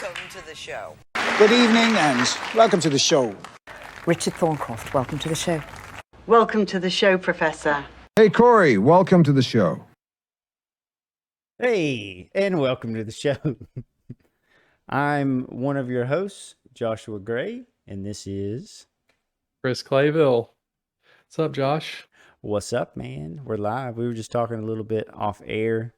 Welcome to the show. Good evening and welcome to the show. Richard Thorncroft, welcome to the show. Welcome to the show, Professor. Hey, Corey, welcome to the show. Hey, and welcome to the show. I'm one of your hosts, Joshua Gray, and this is Chris Clayville. What's up, Josh? What's Up, man? We're live. We were just talking a little bit off air,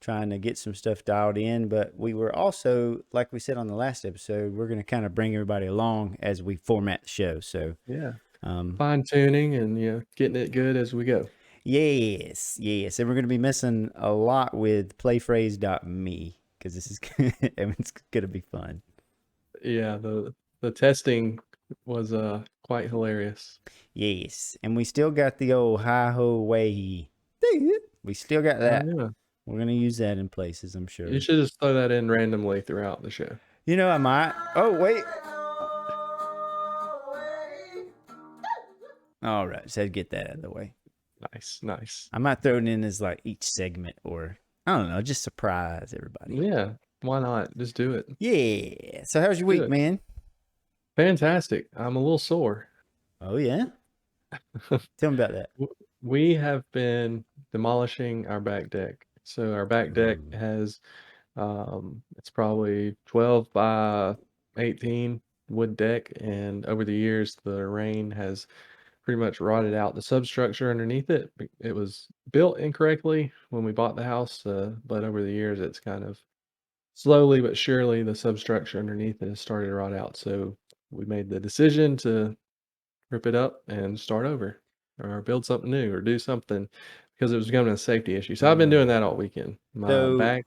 trying to get some stuff dialed in, but we were also, like we said on the last episode, we're going to kind of bring everybody along as we format the show. So yeah, fine tuning and getting it good as we go. Yes. And we're going to be messing a lot with playphrase.me because this is it's going to be fun. Yeah, the testing was quite hilarious. Yes, and we still got the old hi-ho way. We still got that. Yeah. We're going to use that in places, I'm sure. You should just throw that in randomly throughout the show. You know, I might. Oh, wait. All right, so get that out of the way. Nice. I might throw it in as like each segment or, I don't know, just surprise everybody. Yeah, why not? Just do it. Yeah. So how's your week, man? Fantastic. I'm a little sore. Oh, yeah? Tell me about that. We have been demolishing our back deck. So our back deck has, it's probably 12 by 18 wood deck. And over the years, the rain has pretty much rotted out the substructure underneath it. It was built incorrectly when we bought the house, but over the years, it's kind of slowly but surely the substructure underneath it has started to rot out. So we made the decision to rip it up and start over or build something new or do something because it was becoming a safety issue. So I've been doing that all weekend. My back.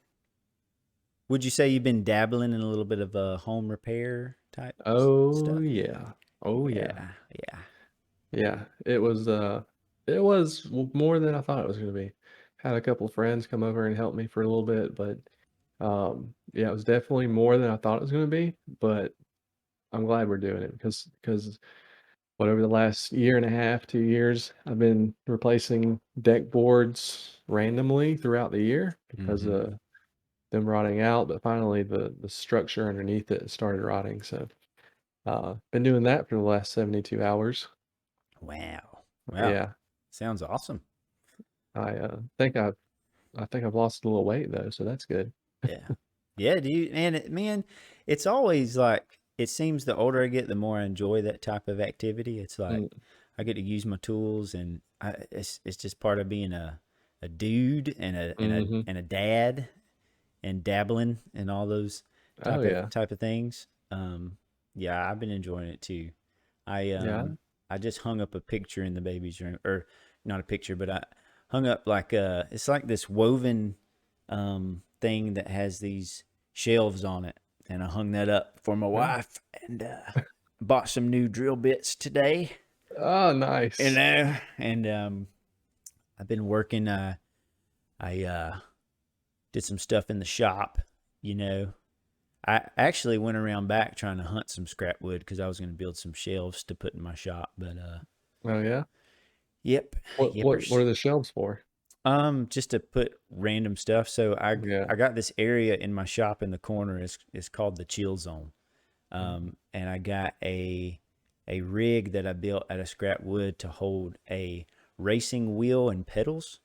Would you say you've been dabbling in a little bit of a home repair type stuff? Oh, yeah. Yeah, it was more than I thought it was going to be. Had a couple of friends come over and help me for a little bit, but yeah, it was definitely more than I thought it was going to be, but I'm glad we're doing it because over the last year and a half, 2 years, I've been replacing deck boards randomly throughout the year because of them rotting out, but finally the structure underneath it started rotting. So been doing that for the last 72 hours. Wow. Yeah. Sounds awesome. I think I've lost a little weight though, so that's good. Yeah, dude. And man, it's always like, it seems the older I get, the more I enjoy that type of activity. It's like I get to use my tools, and it's just part of being a dude and a dad and dabbling and all those type of things. Yeah, I've been enjoying it too. I just hung up a picture in the baby's room, or not a picture, but I hung up like it's like this woven thing that has these shelves on it. And I hung that up for my wife and bought some new drill bits today. Oh, nice. You know, and I've been working. I did some stuff in the shop, you know. I actually went around back trying to hunt some scrap wood because I was going to build some shelves to put in my shop. But oh, yeah? Yep. What are the shelves for? Just to put random stuff. So I got this area in my shop in the corner. It's called the chill zone. And I got a rig that I built out of scrap wood to hold a racing wheel and pedals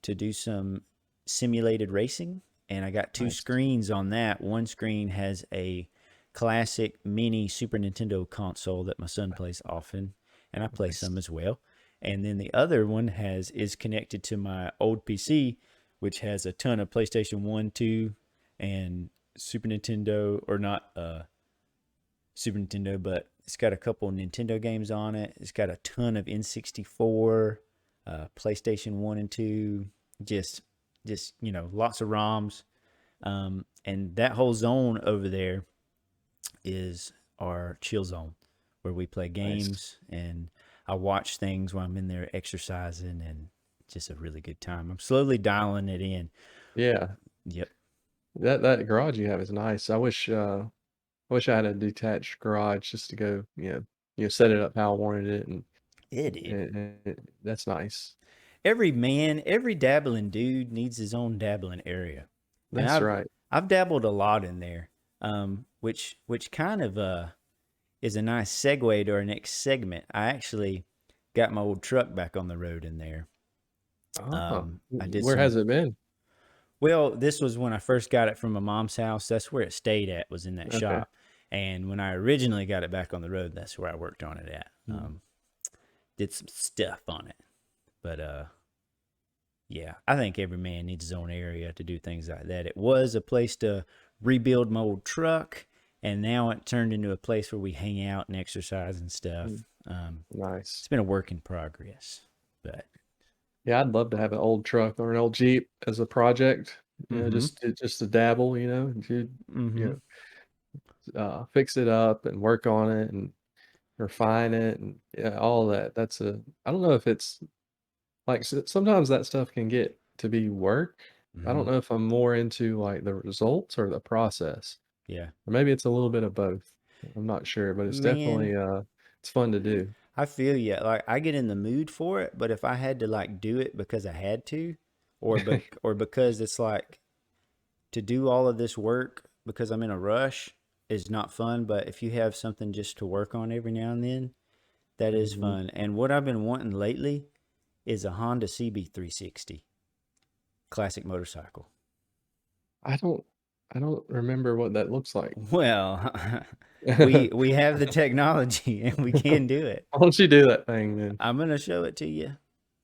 to do some simulated racing. And I got two screens on that. One screen has a classic mini Super Nintendo console that my son plays often, and I play some as well. And then the other one is connected to my old PC, which has a ton of PlayStation 1, 2, and Super Nintendo, or not Super Nintendo, but it's got a couple of Nintendo games on it. It's got a ton of N64, PlayStation 1 and 2, just lots of ROMs. And that whole zone over there is our chill zone where we play games and I watch things while I'm in there exercising, and just a really good time. I'm slowly dialing it in. Yeah. Yep. That garage you have is nice. I wish I had a detached garage just to go, set it up how I wanted it, and that's nice. Every dabbling dude needs his own dabbling area. That's right. I've dabbled a lot in there. which kind of is a nice segue to our next segment. I actually got my old truck back on the road in there. I did Where has some. it been? Well, this was when I first got it from my mom's house. That's where it stayed at, was in that Okay. shop. And when I originally got it back on the road, that's where I worked on it at. Did some stuff on it. But yeah, I think every man needs his own area to do things like that. It was a place to rebuild my old truck, and now it turned into a place where we hang out and exercise and stuff. Nice. It's been a work in progress, but Yeah, I'd love to have an old truck or an old Jeep as a project. Just to dabble, to you fix it up and work on it and refine it and yeah, all that. I don't know if it's like sometimes that stuff can get to be work. I don't know if I'm more into like the results or the process. yeah. Or maybe it's a little bit of both. I'm not sure, but it's Man, definitely it's fun to do. I feel you. Like I get in the mood for it, but if I had to like do it because I had to, or because it's like to do all of this work because I'm in a rush is not fun. But if you have something just to work on every now and then, that is fun. And what I've been wanting lately is a Honda CB360 classic motorcycle. I don't remember what that looks like. Well, we have the technology and we can do it. Why don't you do that thing then? I'm gonna show it to you.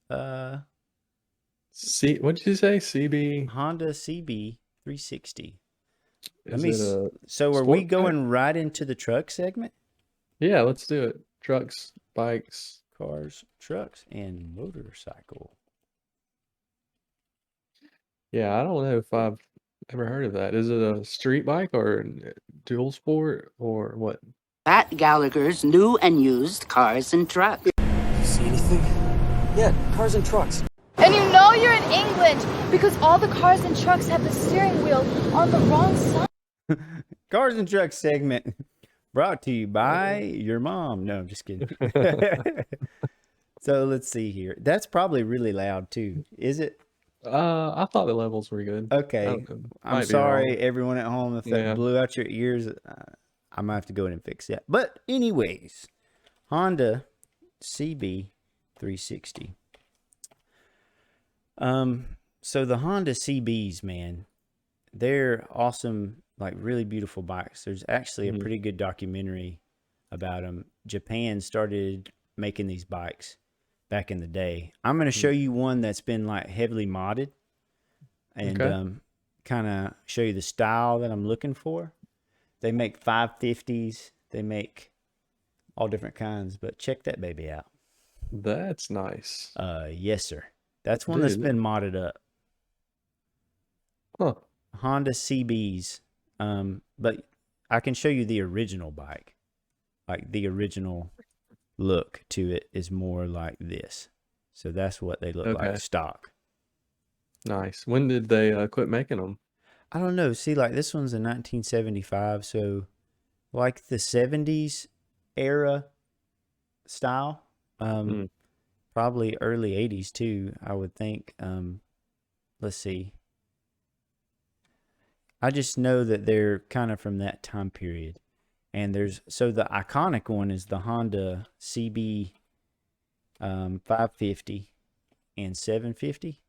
What did you say? CB? Honda CB360. Is it a So are we sport bike? going right into the truck segment? Yeah, let's do it. Trucks, bikes. Cars, trucks, and motorcycle. Yeah, I don't know if I've ever heard of that. Is it a street bike or dual sport or what? At Gallagher's new and used cars and trucks. See anything? Yeah, cars and trucks. And you know you're in England because all the cars and trucks have the steering wheel on the wrong side. Cars and trucks segment brought to you by your mom. No, I'm just kidding. So let's see here. That's probably really loud too. Is it? I thought the levels were good. Okay. I'm sorry, everyone at home, if that blew out your ears. I might have to go in and fix that. But anyways, Honda CB360. So the Honda CBs, man, they're awesome, like really beautiful bikes. There's actually a pretty good documentary about them. Japan started making these bikes back in the day. I'm going to show you one that's been like heavily modded and kind of show you the style that I'm looking for. They make 550s. They make all different kinds, but check that baby out. That's nice. Yes, sir. That's one that's been modded up. Huh. Honda CBs. But I can show you the original bike. Like the original look to it is more like this. So that's what they look like stock. Nice. When did they quit making them? I don't know. See, like this one's in 1975. So like the 70s era style. Probably early 80s too, I would think. Let's see. I just know that they're kind of from that time period. And so the iconic one is the Honda CB 550 and 750.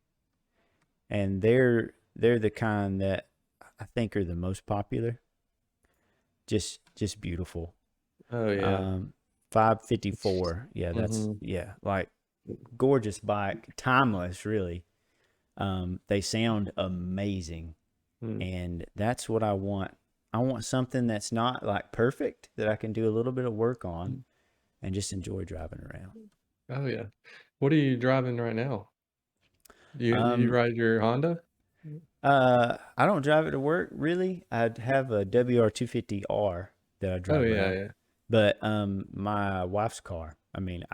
And they're the kind that I think are the most popular. Just beautiful. Oh yeah. 554. Yeah, that's like gorgeous bike, timeless really. They sound amazing. And that's what I want. I want something that's not like perfect, that I can do a little bit of work on and just enjoy driving around. Oh yeah. What are you driving right now? You ride your Honda? I don't drive it to work really. I'd have a WR250R that I drive around. Yeah. But my wife's car. I mean,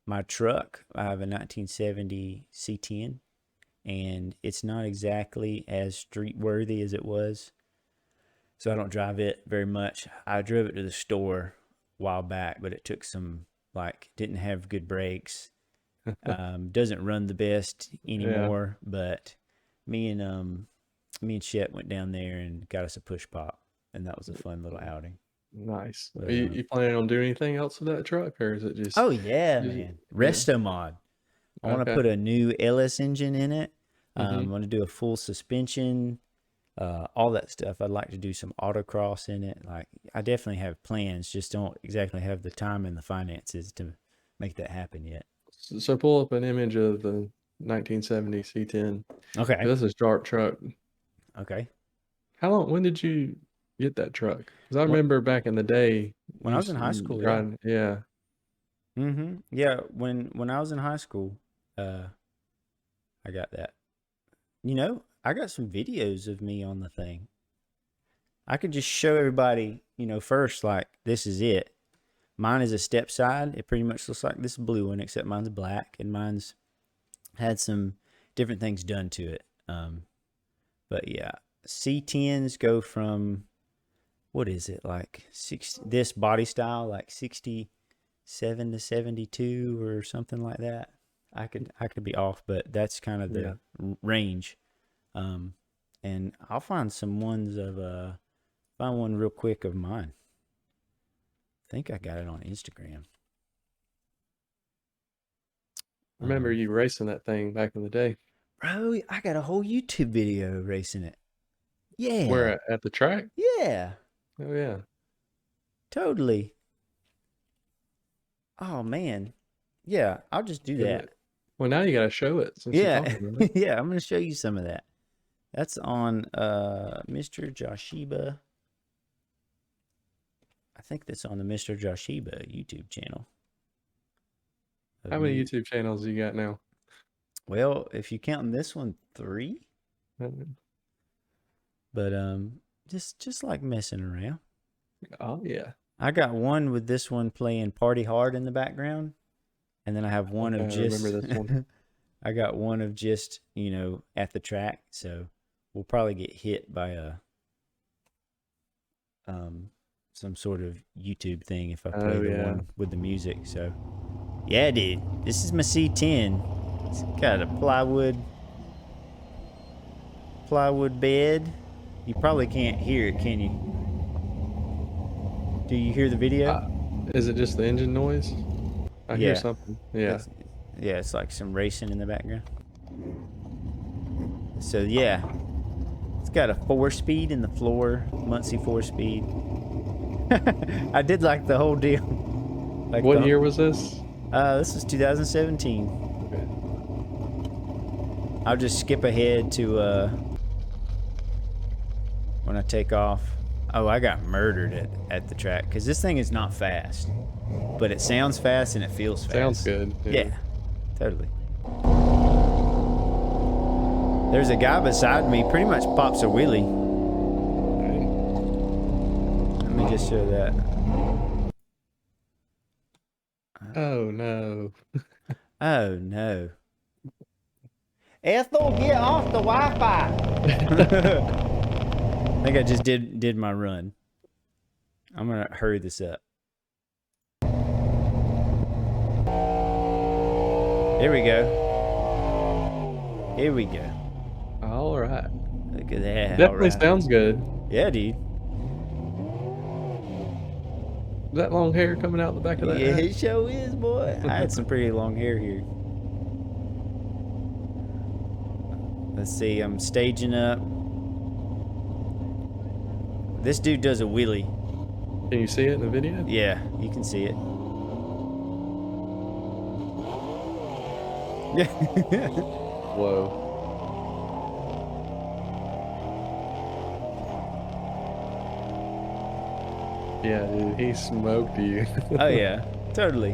my truck, I have a 1970 C10, and it's not exactly as street worthy as it was. So I don't drive it very much. I drove it to the store a while back, but it took didn't have good brakes. Doesn't run the best anymore, but me and Shep went down there and got us a push pop. and that was a fun little outing. Nice. But, Are you planning on doing anything else with that truck, or is it just? Oh yeah, just- man. yeah. Resto mod. I want to Okay. put a new LS engine in it. I Mhm. want to do a full suspension, all that stuff. I'd like to do some autocross in it. Like, I definitely have plans, just don't exactly have the time and the finances to make that happen yet. So pull up an image of the 1970 C10. Okay. This is a sharp truck. Okay. When did you get that truck? Because I Wh- remember back in the day, When I was in high school, yeah. riding, yeah. Yeah, when I was in high school, I got that. You know, I got some videos of me on the thing. I could just show everybody, first, like, this is it. Mine is a step side. It pretty much looks like this blue one, except mine's black, and mine's had some different things done to it. But yeah, C10s go from, what is it, like this body style, like 67 to 72 or something like that. I could be off, but that's kind of the range. And I'll find some ones find one real quick of mine. I think I got it on Instagram. I remember you racing that thing back in the day. Bro, I got a whole YouTube video racing it. Yeah. Where at the track? Yeah. Oh yeah. Totally. Oh man. Yeah, I'll just do that. Well, now you got to show it since you're Yeah. talking about it. Yeah, I'm going to show you some of that. That's on Mr. Joshiba. I think that's on the Mr. Joshiba YouTube channel. How many YouTube channels you got now? Well, if you count this one, 3. But just like messing around. Oh yeah. I got one with this one playing Party Hard in the background, and then I have one of just. I remember this one. I got one of just at the track, so we'll probably get hit by some sort of YouTube thing if I play the one with the music. So yeah, dude, this is my C10. It's got a plywood bed. You probably can't hear it, can you? Do you hear the video? Is it just the engine noise? I hear something. Yeah. It's like some racing in the background. So yeah, it's got a 4-speed in the floor, Muncie 4-speed. I did like the whole deal. Like what year was this? This is 2017. Okay. I'll just skip ahead to when I take off. Oh, I got murdered at the track because this thing is not fast, but it sounds fast and it feels fast. Sounds good. Yeah, totally. There's a guy beside me, pretty much pops a wheelie. Let me just show that. Oh no. Oh no. Ethel, get off the Wi-Fi. I think I just did my run. I'm gonna hurry this up. Here we go. Here we go. All right. Look at that. Definitely sounds good. Yeah, dude. Is that long hair coming out the back of that? Yeah, hat? it sure is, boy. I had some pretty long hair here. Let's see, I'm staging up. This dude does a wheelie. Can you see it in the video? Yeah, you can see it. Whoa. Yeah, dude, he smoked you. Oh yeah, totally.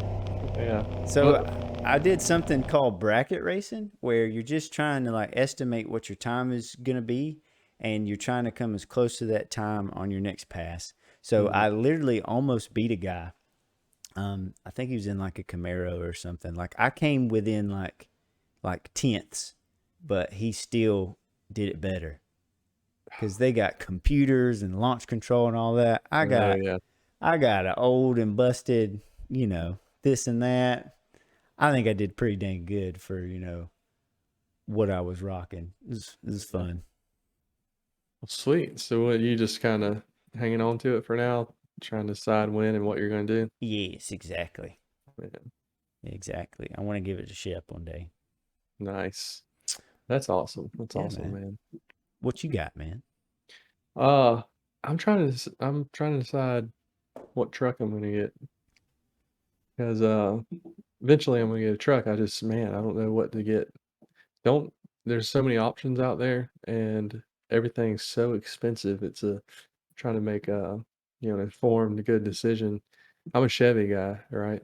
Yeah. So I did something called bracket racing, where you're just trying to like estimate what your time is gonna be, and you're trying to come as close to that time on your next pass. So I literally almost beat a guy. I think he was in like a Camaro or something. Like I came within like tenths, but he still did it better because they got computers and launch control and all that. I got an old and busted, this and that. I think I did pretty dang good for what I was rocking. It was fun. Sweet. So what, you just kind of hanging on to it for now, trying to decide when and what you're going to do. Yes, exactly. Yeah, Exactly. I want to give it to Shep one day. nice. That's awesome. That's Yeah, awesome, man. man. What you got, man? Uh, I'm trying to decide what truck I'm going to get because eventually I'm going to get a truck. Man, I don't know what to get. Don't There's so many options out there and everything's so expensive. It's a trying to make a an informed good decision. I'm a Chevy guy, right?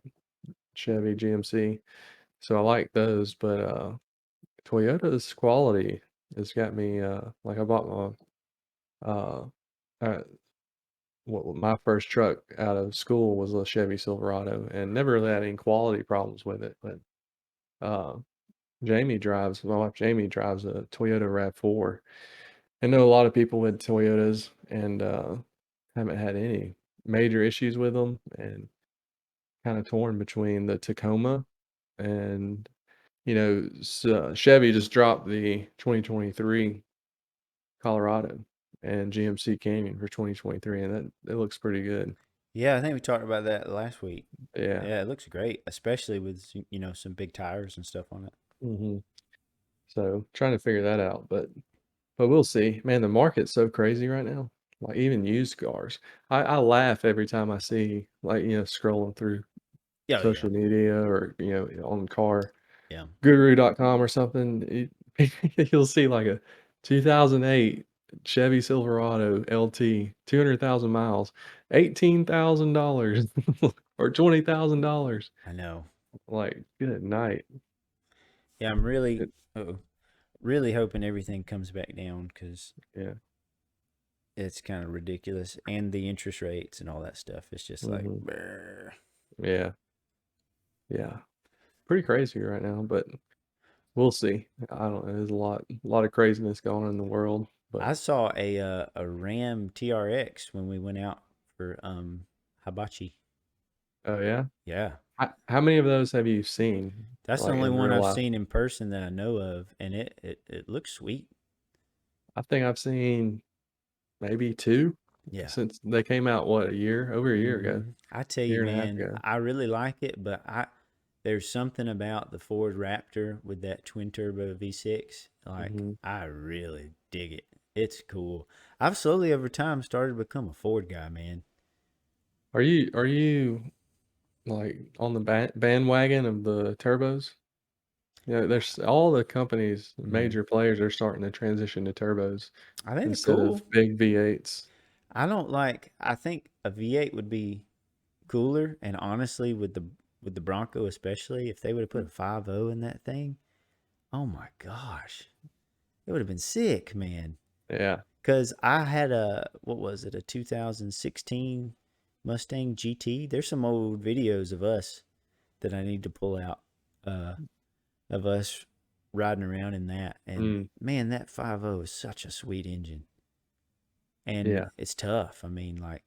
Chevy GMC. So I like those, but Toyota's quality has got me like I bought my uh my first truck out of school was a Chevy Silverado and never really had any quality problems with it. But uh my wife Jamie drives a Toyota RAV4. I know a lot of people with Toyotas and haven't had any major issues with them and kind of torn between the Tacoma and Chevy just dropped the 2023 Colorado and GMC Canyon for 2023, and that it looks pretty good. Yeah, I think we talked about that last week. Yeah. Yeah, it looks great, especially with some big tires and stuff on it. hmm So trying to figure that out, but we'll see. Man, the market's so crazy right now. Like even used cars. I laugh every time I see like, scrolling through Yeah, yeah, social media or, on car yeah. guru.com or something. You'll see like a 2008 Chevy Silverado LT, 200,000 miles, $18,000 or $20,000. I know. Like, good night. Yeah, I'm really, It, really hoping everything comes back down because yeah. it's kind of ridiculous, and the interest rates and all that stuff. It's just like, hmm brr. Yeah. Yeah. Pretty crazy right now, but we'll see. I don't know. There's a lot of craziness going on in the world, but I saw a Ram TRX when we went out for hibachi. oh yeah. Yeah, How many of those have you seen that's the like only in one real I've life? seen in person that I know of, and it looks sweet. I think I've seen maybe two Yeah. since they came out, what, over a year ago, I tell you, year and a half man, ago. I really like it, but there's something about the Ford Raptor with that twin turbo V6. Like, hmm I really dig it. It's cool. I've slowly over time started to become a Ford guy, man. Are you like on the bandwagon of the turbos? There's all the companies, Mm. major players are starting to transition to turbos I think they're instead of cool. big V8s. I think a V8 would be cooler, and honestly, with the Bronco especially, if they would have put a 5.0 in that thing, oh my gosh, it would have been sick, man. Yeah. Cause I had what was it, a 2016 Mustang GT. There's some old videos of us that I need to pull out, uh, of us riding around in that. And Mm, man, that 5.0 is such a sweet engine, and yeah. it's tough. I mean, like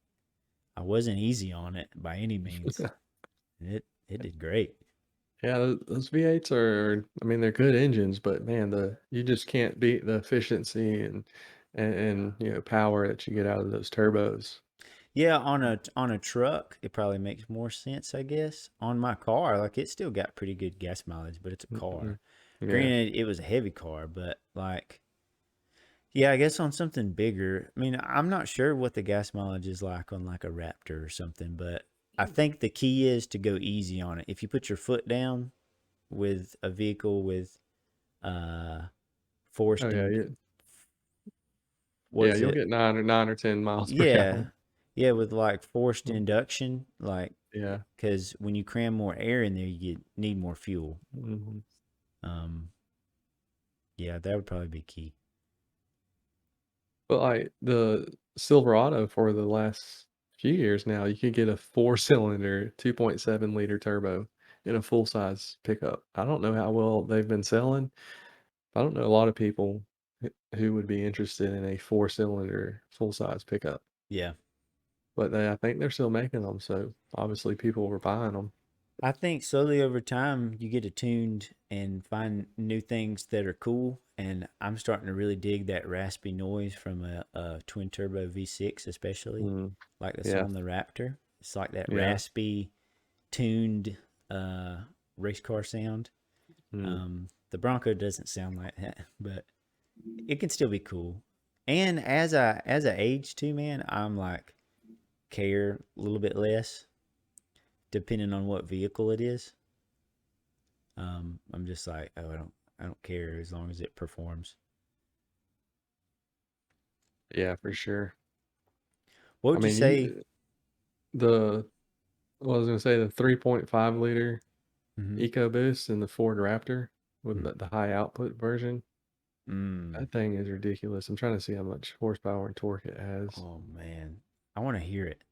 I wasn't easy on it by any means. And it did great. Yeah, those V8s I mean, they're good engines, but man, you just can't beat the efficiency and power that you get out of those turbos. Yeah, on a truck, it probably makes more sense, I guess. On my car, like it still got pretty good gas mileage, but it's a Mhm. car. Yeah. Granted, it was a heavy car, but like, yeah, I guess on something bigger. I mean, I'm not sure what the gas mileage is like on like a Raptor or something, but I think the key is to go easy on it. If you put your foot down with a vehicle with uh Oh forced yeah, and yeah, what's you'll it? get 9 or 10 miles per Yeah. gallon. Yeah, with like forced Mm, induction, like Yeah. because when you cram more air in there, you need more fuel. hmm Um, yeah, that would probably be key. But like the Silverado for the last few years now, you could get a four-cylinder, 2.7 liter turbo in a full-size pickup. I don't know how well they've been selling. I don't know a lot of people who would be interested in a four-cylinder full-size pickup, Yeah. but I think they're still making them, so obviously people were buying them. I think slowly over time you get attuned and find new things that are cool. And I'm starting to really dig that raspy noise from a twin turbo V6, especially Mm, like that's yeah, on the Raptor. It's like that yeah. raspy, tuned race car sound. Mm, The Bronco doesn't sound like that, but it can still be cool. And as I age too, man, I'm like care a little bit less depending on what vehicle it is. I'm just like, oh, I don't care as long as it performs. yeah, for sure. What I would you mean, say? the what I was gonna say, the 3.5 liter Mm-hmm. EcoBoost in the Ford Raptor with Mm. the high output version. Mm. That thing is ridiculous. I'm trying to see how much horsepower and torque it has. Oh man, I want to hear it.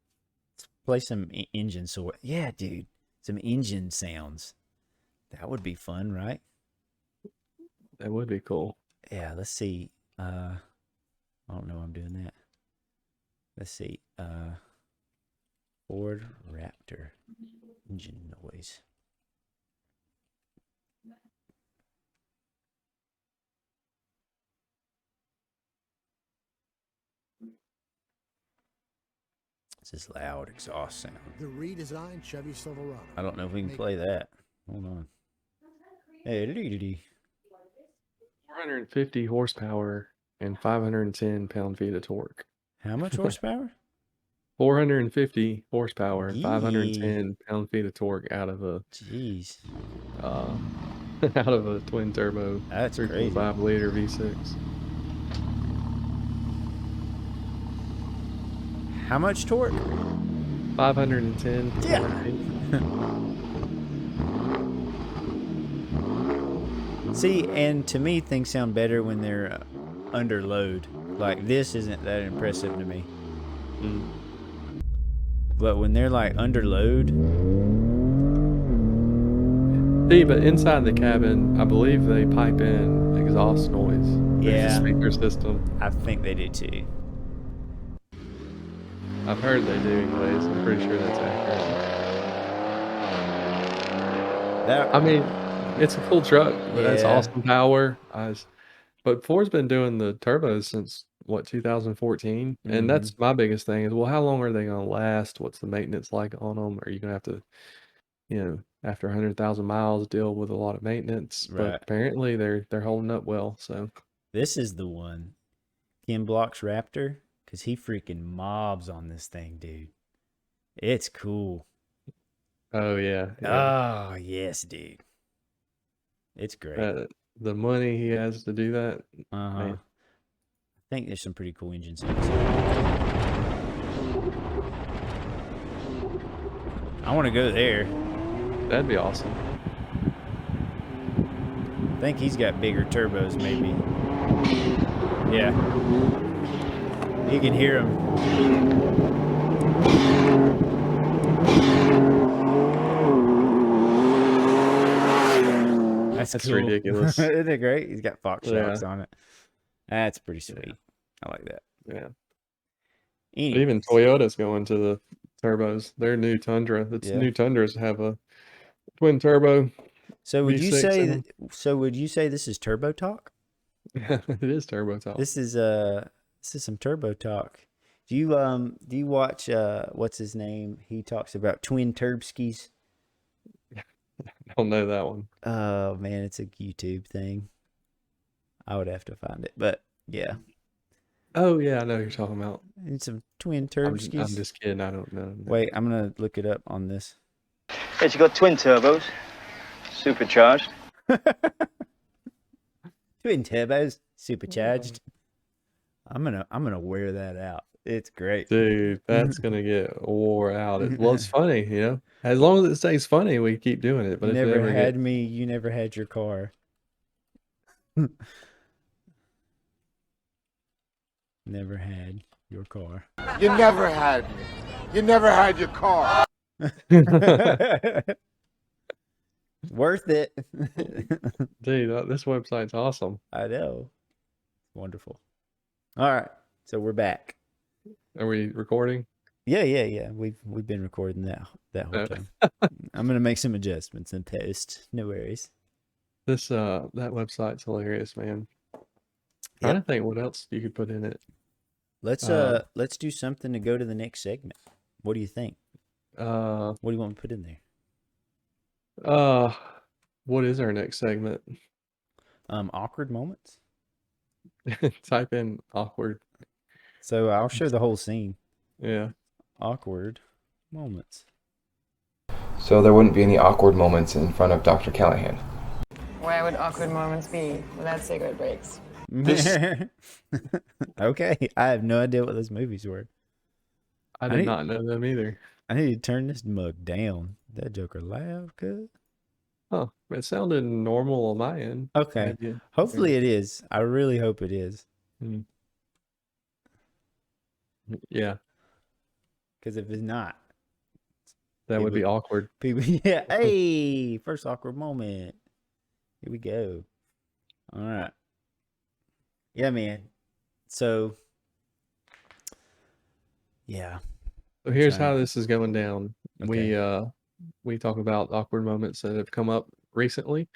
Let's play some engine so yeah, dude, some engine sounds. That would be fun, right? That would be cool. Yeah, let's see. I don't know I'm doing that. Let's see. Ford Raptor engine noise. This is loud exhaust sound. The redesigned Chevy Silverado. I don't know if we can play that. Hold on. Hey, 450 horsepower and 510 pound-feet of torque. how much horsepower? 450 horsepower and Yee. 510 pound-feet of torque Jeez. uh, out of a twin turbo That's 3.5 crazy. liter V6. How much torque? 510 Yeah. pound-feet. See, and to me, things sound better when they're under load. Like, this isn't that impressive to me. Mm. But when they're like under load, See, but inside the cabin, I believe they pipe in exhaust noise. There's yeah, a speaker system. I think they do too. I've heard they do anyways. I'm pretty sure that's accurate. That I mean, it's a cool truck. That's yeah, awesome power. But Ford's been doing the turbos since what, 2014? And mm-hmm, that's my biggest thing is, well, how long are they going to last? What's the maintenance like on them? Are you going to have to, after 100,000 miles, deal with a lot of maintenance? But right. apparently they're holding up well. So This is the one. Ken Block's Raptor, because he freaking mobs on this thing, dude. It's cool. oh yeah. Oh, yes, dude. It's great. The money he has to do that, Uh-huh. man. I think there's some pretty cool engine sounds. I want to go there. That'd be awesome. I think he's got bigger turbos, maybe. Yeah. You can hear him. That's cool. ridiculous. Isn't it great? He's got Fox Yeah. shocks on it. That's pretty sweet. I like that. Yeah. Anyways, Even Toyota's going to the turbos. Their new Tundra. Yeah. New Tundras have a twin turbo. so would you V6 in say? 'em. So would you say this is Turbo Talk? It is turbo talk. This is some Turbo Talk. Do you watch what's his name? He talks about twin turbskis. I don't know that one. Oh man, it's a YouTube thing. I would have to find it, but yeah, Oh yeah, I know who you're talking about. it's some twin I'm turbskis. just kidding. I don't know. Wait, I'm gonna look it up on this. Yes, you got twin turbos, supercharged. Twin turbos, supercharged. I'm gonna wear that out. It's great. Dude, that's gonna get wore out. Well, it's funny, As long as it stays funny, we keep doing it. But You if it never ever had get, me. You never had your car. Never had your car. You never had me. You never had your car. Worth it. dude, this website's awesome. I know. Wonderful. All right. So we're back. Are we recording? Yeah. We've been recording that whole time. I'm gonna make some adjustments in post. No worries. This that website's hilarious, man. Trying to think what else you could put in it. Let's do something to go to the next segment. What do you think? What do you want to put in there? What is our next segment? Awkward moments. Type in awkward. So I'll show the whole scene. Yeah. Awkward moments. So there wouldn't be any awkward moments in front of Dr. Callahan. Where would awkward moments be without cigarette breaks? Okay, I have no idea what those movies were. I did not know them either. I need to turn this mug down. That joker laugh, good. Oh, it sounded normal on my end. Okay, hopefully it is. I really hope it is. Yeah. Because if it's not, that would be awkward. People, yeah. Hey, first awkward moment. Here we go. All right. Yeah, man. So, yeah. So here's how this is going down. Okay. We talk about awkward moments that have come up recently,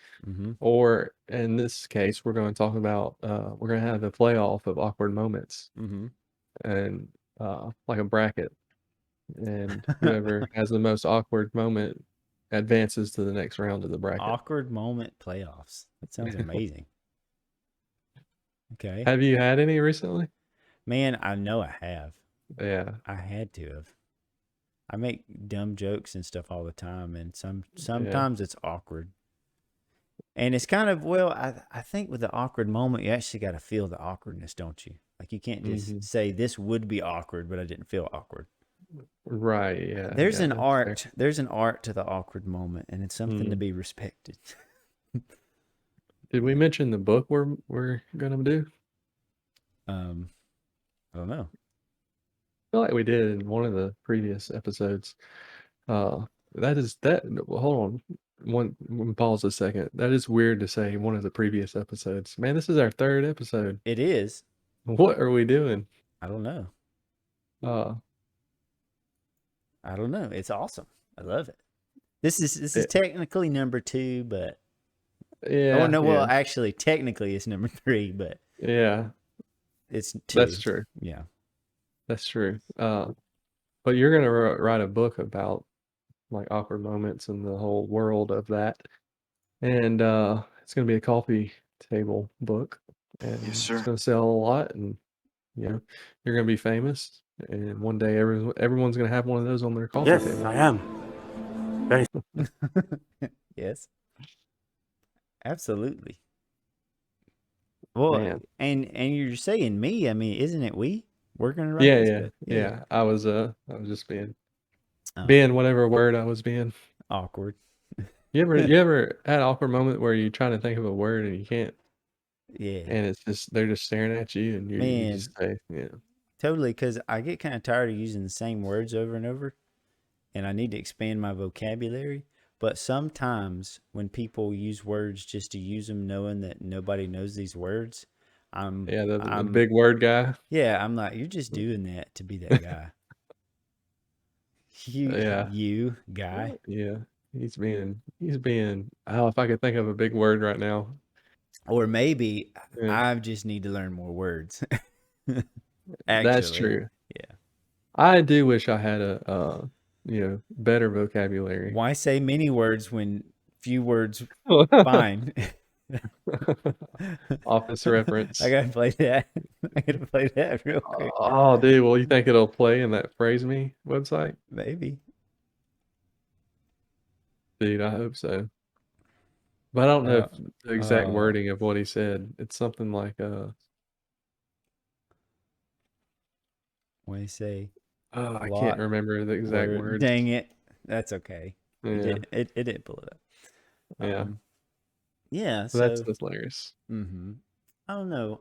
or in this case, we're going to talk about we're going to have a playoff of awkward moments, and like a bracket, and whoever has the most awkward moment advances to the next round of the bracket. Awkward moment playoffs. That sounds amazing. Okay. Have you had any recently? Man, I know I have. Yeah. I had to have. I make dumb jokes and stuff all the time, and sometimes it's awkward. And it's kind of, well, I think with the awkward moment, you actually got to feel the awkwardness, don't you? Like you can't just say this would be awkward, but I didn't feel awkward. Right, yeah. There's an art. Fair. There's an art to the awkward moment, and it's something to be respected. Did we mention the book we're gonna do? I don't know. I feel like we did in one of the previous episodes. Hold on. One pause a second. That is weird to say one of the previous episodes. Man, this is our third episode. It is. What are we doing? I don't know. I don't know. It's awesome. I love it. This is technically number 2, but yeah. Oh no, well actually technically it's number 3, but yeah. It's 2. That's true. Yeah. That's true. But you're gonna write a book about like awkward moments and the whole world of that. And it's gonna be a coffee table book. And Yes, sir. It's gonna sell a lot, and you're gonna be famous. And one day everyone's gonna have one of those on their coffee table. Yes, I am. Very. Yes. Absolutely. Well, Man. and you're saying me, I mean, isn't it we? We're gonna write this book? Yeah. I was just being whatever word I was being. Awkward. You ever had an awkward moment where you're trying to think of a word and you can't? Yeah. And it's just they're just staring at you, and you just say, yeah. Totally, because I get kind of tired of using the same words over and over, and I need to expand my vocabulary. But sometimes when people use words just to use them, knowing that nobody knows these words, I'm the big word guy. Yeah, I'm like, you're just doing that to be that guy. You guy. Yeah, he's being. Oh, if I could think of a big word right now. Or maybe I just need to learn more words. Actually, that's true. Yeah, I do wish I had a better vocabulary. Why say many words when few words fine? Office reference. I gotta play that. Real quick. Oh, dude. Well, you think it'll play in that Phrase Me website? Maybe. Dude, I hope so. But I don't know if the exact wording of what he said. It's something like What do you say? Oh, I can't remember the exact word. Dang it. That's okay. Yeah. It didn't pull it up. Yeah. Yeah. So that's hilarious. I don't know.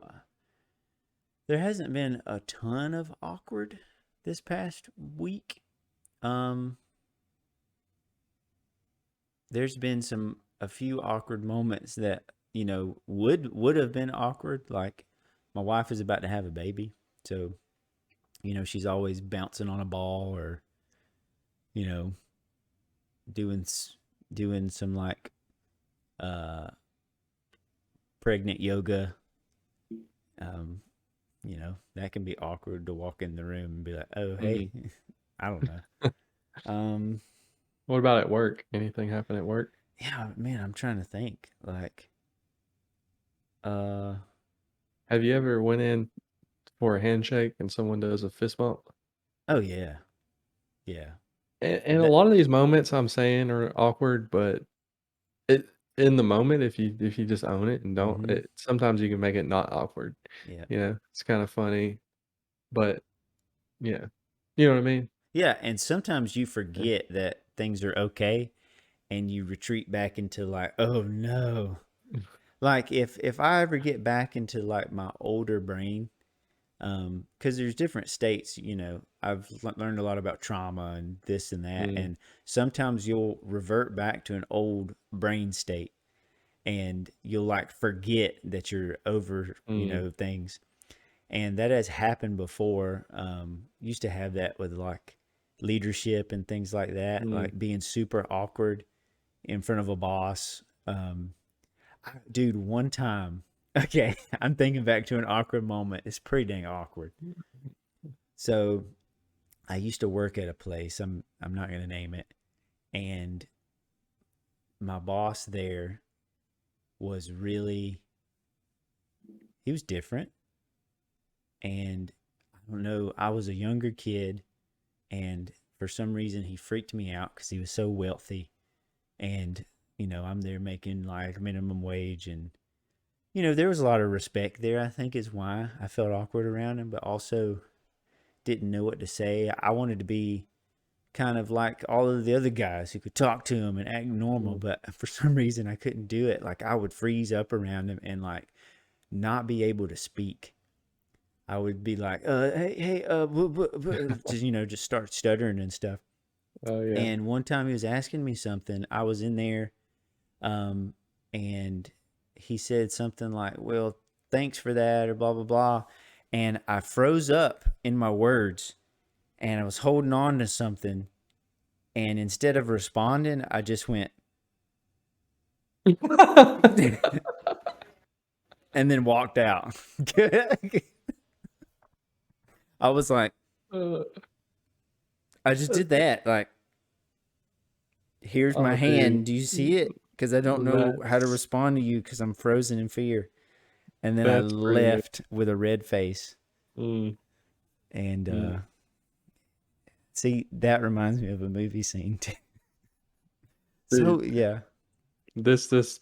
There hasn't been a ton of awkward this past week. There's been a few awkward moments that, would have been awkward. Like my wife is about to have a baby. So, you know, she's always bouncing on a ball or, you know, doing some like pregnant yoga. You know, that can be awkward to walk in the room and be like, oh, hey, I don't know. What about at work? Anything happen at work? Yeah, man, I'm trying to think. Like, have you ever went in for a handshake and someone does a fist bump? Oh yeah. Yeah. And a lot of these moments I'm saying are awkward, but it in the moment, if you just own it and don't, sometimes you can make it not awkward. Yeah. You know, it's kind of funny, but yeah, you know what I mean? Yeah, and sometimes you forget that things are okay, and you retreat back into like, oh no. Like if I ever get back into like my older brain, because there's different states, you know, I've learned a lot about trauma and this and that, and sometimes you'll revert back to an old brain state, and you'll like forget that you're over, you know, things, and that has happened before. Used to have that with like leadership and things like that, like being super awkward in front of a boss. Dude, one time, okay, I'm thinking back to an awkward moment. It's pretty dang awkward. So I used to work at a place, I'm not going to name it, and my boss there was really, he was different. And I don't know, I was a younger kid, and for some reason he freaked me out because he was so wealthy. And, you know, I'm there making like minimum wage, and, you know, there was a lot of respect there, I think is why I felt awkward around him, but also didn't know what to say. I wanted to be kind of like all of the other guys who could talk to him and act normal, but for some reason I couldn't do it. Like I would freeze up around him and like not be able to speak. I would be like, hey, just, you know, just start stuttering and stuff. Oh yeah. And one time he was asking me something. I was in there, and he said something like, well, thanks for that, or blah, blah, blah. And I froze up in my words, and I was holding on to something. And instead of responding, I just went, and then walked out. I was like, I just did that. Like, here's my hand. Dude. Do you see it? Because I don't know how to respond to you because I'm frozen in fear. And then I left with a red face. And see, that reminds me of a movie scene too. So yeah. This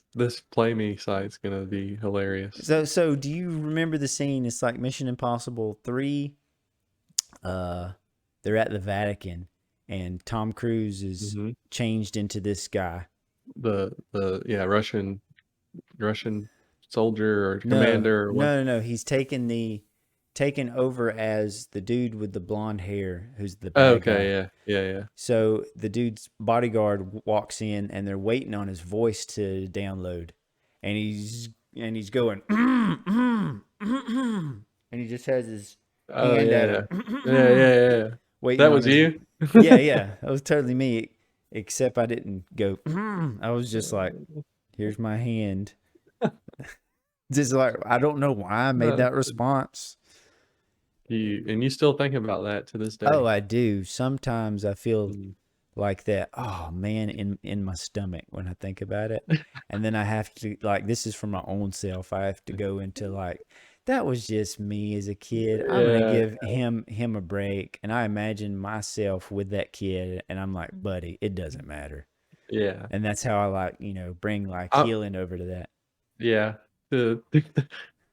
Play Me site's gonna be hilarious. So do you remember the scene? It's like Mission Impossible 3. They're at the Vatican, and Tom Cruise is changed into this guy. The Russian soldier or commander or what? No. He's taken over as the dude with the blonde hair who's the bad guy. Yeah. So the dude's bodyguard walks in, and they're waiting on his voice to download, and he's going and he just has his hand at him. Yeah. That was you? Yeah. That was totally me, except I didn't go. I was just like, here's my hand. Just like, I don't know why I made that response. You still think about that to this day? Oh, I do. Sometimes I feel like that. Oh man, in my stomach when I think about it, and then I have to, like, this is for my own self. I have to go into like, that was just me as a kid. I'm gonna give him a break, and I imagine myself with that kid, and I'm like, buddy, it doesn't matter. Yeah. And that's how I, like, you know, bring like healing over to that. Yeah.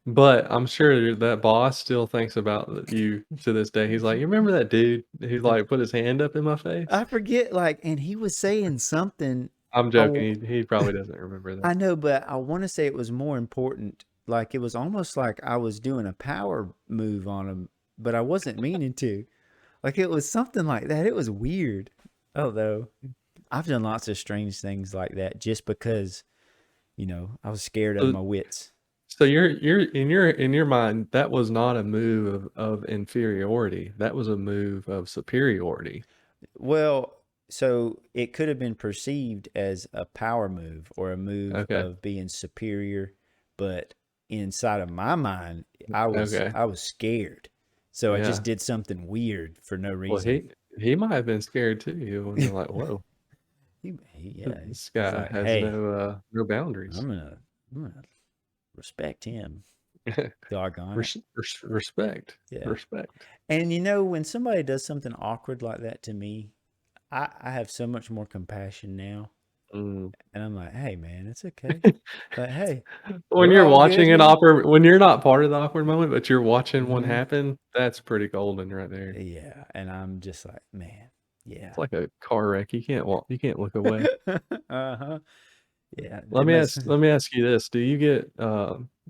But I'm sure that boss still thinks about you to this day. He's like, you remember that dude who like put his hand up in my face? I forget, like, and he was saying something. I'm joking. He probably doesn't remember that. I know, but I want to say it was more important. Like, it was almost like I was doing a power move on him, but I wasn't meaning to. Like, it was something like that. It was weird. Although I've done lots of strange things like that just because, you know, I was scared out of my wits. So you're in your mind, that was not a move of inferiority. That was a move of superiority. Well, so it could have been perceived as a power move or a move Okay. of being superior, but inside of my mind, Okay. I was scared. So I just Yeah. did something weird for no Well, reason. he might have been scared too. When you're like, whoa, Yeah, this he's guy like, has hey, no boundaries. I'm gonna respect him. Doggone it. Respect. Yeah. Respect. And when somebody does something awkward like that to me, I have so much more compassion now. Mm. And I'm like, hey man, it's okay. Like, hey, When we're you're all good watching here. when you're not part of the awkward moment, but you're watching one Mhm. happen, that's pretty golden right there. Yeah. And I'm just like, man, yeah. It's like a car wreck. You can't look away. Uh-huh. Yeah. Let me ask you this. Do you get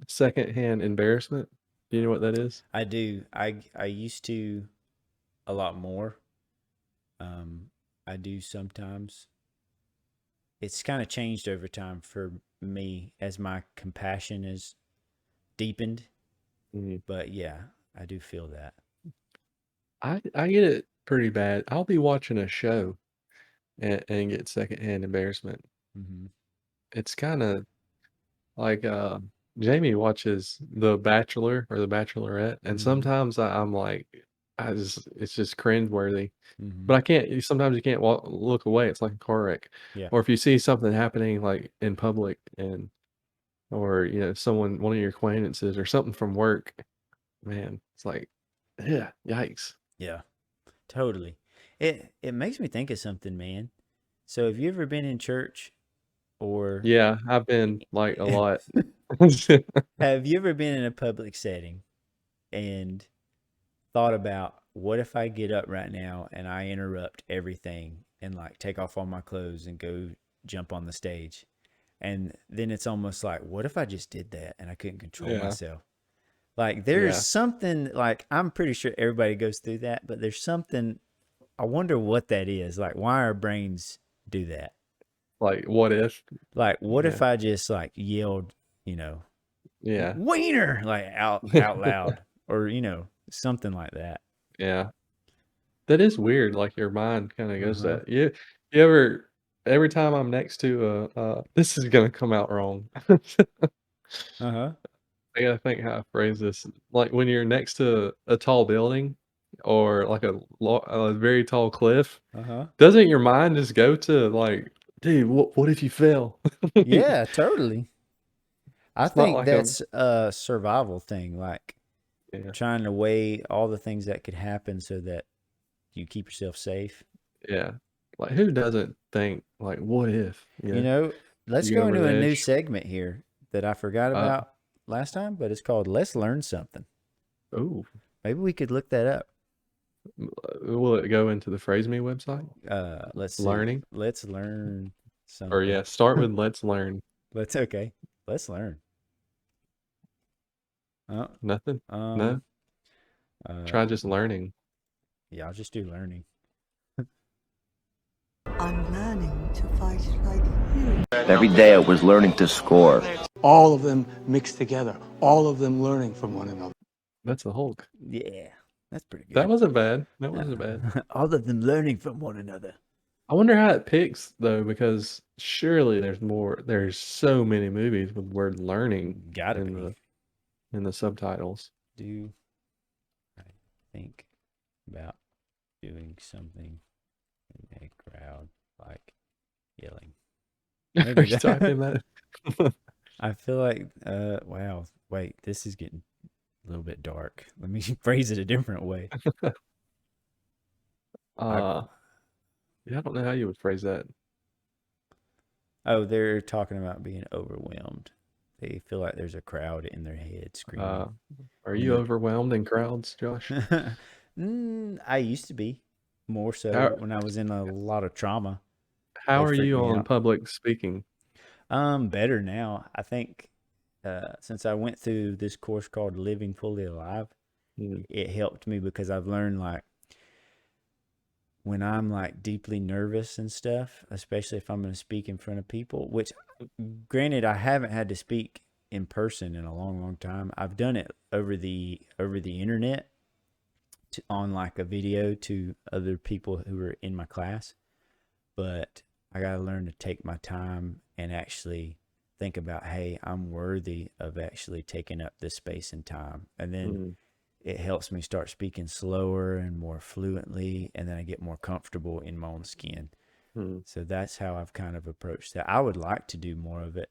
secondhand embarrassment? Do you know what that is? I do. I used to a lot more. I do sometimes. It's kind of changed over time for me as my compassion is deepened. Mhm. But yeah, I do feel that. I get it pretty bad. I'll be watching a show and get secondhand embarrassment. Mm-hmm. It's kind of like Jamie watches The Bachelor or The Bachelorette, and Mm-hmm. sometimes I'm like, it's just cringeworthy. Mm-hmm. But I can't. Sometimes you can't look away. It's like a car wreck. Yeah. Or if you see something happening like in public or one of your acquaintances or something from work, man, it's like, yeah, yikes. Yeah. Totally. It makes me think of something, man. So have you ever been in church or Yeah, I've been like a lot. have you ever been in a public setting and thought about what if I get up right now and I interrupt everything and like take off all my clothes and go jump on the stage? And then it's almost like, what if I just did that and I couldn't control Yeah, myself? Like there's yeah. something like I'm pretty sure everybody goes through that, but there's something I wonder what that is. Like why our brains do that. Like, what if? Like what Yeah, if I just like yelled, you know, yeah, wiener like out loud or something like that. yeah. That is weird. Like your mind kind of goes Uh-huh. that. You ever? Every time I'm next to this is gonna come out wrong. Uh-huh. I gotta think how I phrase this. Like when you're next to a tall building or like a very tall cliff, Uh-huh. doesn't your mind just go to like, dude, what if you fell? Yeah, totally. I It's not think like a that's a survival thing, like yeah, trying to weigh all the things that could happen so that you keep yourself safe. yeah. Like who doesn't think like, what if? You know, let's You get go over into the a new edge. segment here that I forgot Uh, about last time, but it's called Let's Learn Something. oh, Maybe we could look that up. will it go into the Phrase Me website? Let's see. Learning? Let's learn Or something. yeah, start with let's learn. Okay. Let's learn. Oh, Nothing? um, No? Try just learning. yeah, I'll just do learning. I'm learning to fight like you. Every day I was learning to score. All of them mixed together. All of them learning from one another. That's the Hulk. Yeah, that's pretty good. That wasn't bad. That wasn't bad. All of them learning from one another. I wonder how it picks though, because surely there's more. There's so many movies with the word learning Gotta be. in the subtitles. Do I think about doing something in a crowd like yelling? Are you typing that? I feel like, wow, wait, this is getting a little bit dark. Let me phrase it a different way. Yeah, I don't know how you would phrase that. Oh, they're talking about being overwhelmed. They feel like there's a crowd in their head screaming. Are you overwhelmed in crowds, Josh? I used to be more so when I was in a lot of trauma. How They are freaked you me on out. public speaking? Better now. I think since I went through this course called Living Fully Alive, it helped me because I've learned like when I'm like deeply nervous and stuff, especially if I'm going to speak in front of people, which granted I haven't had to speak in person in a long, long time. I've done it over the internet on like a video to other people who are in my class, but I got to learn to take my time and actually think about, hey, I'm worthy of actually taking up this space and time. And then it helps me start speaking slower and more fluently, and then I get more comfortable in my own skin. So that's how I've kind of approached that. I would like to do more of it,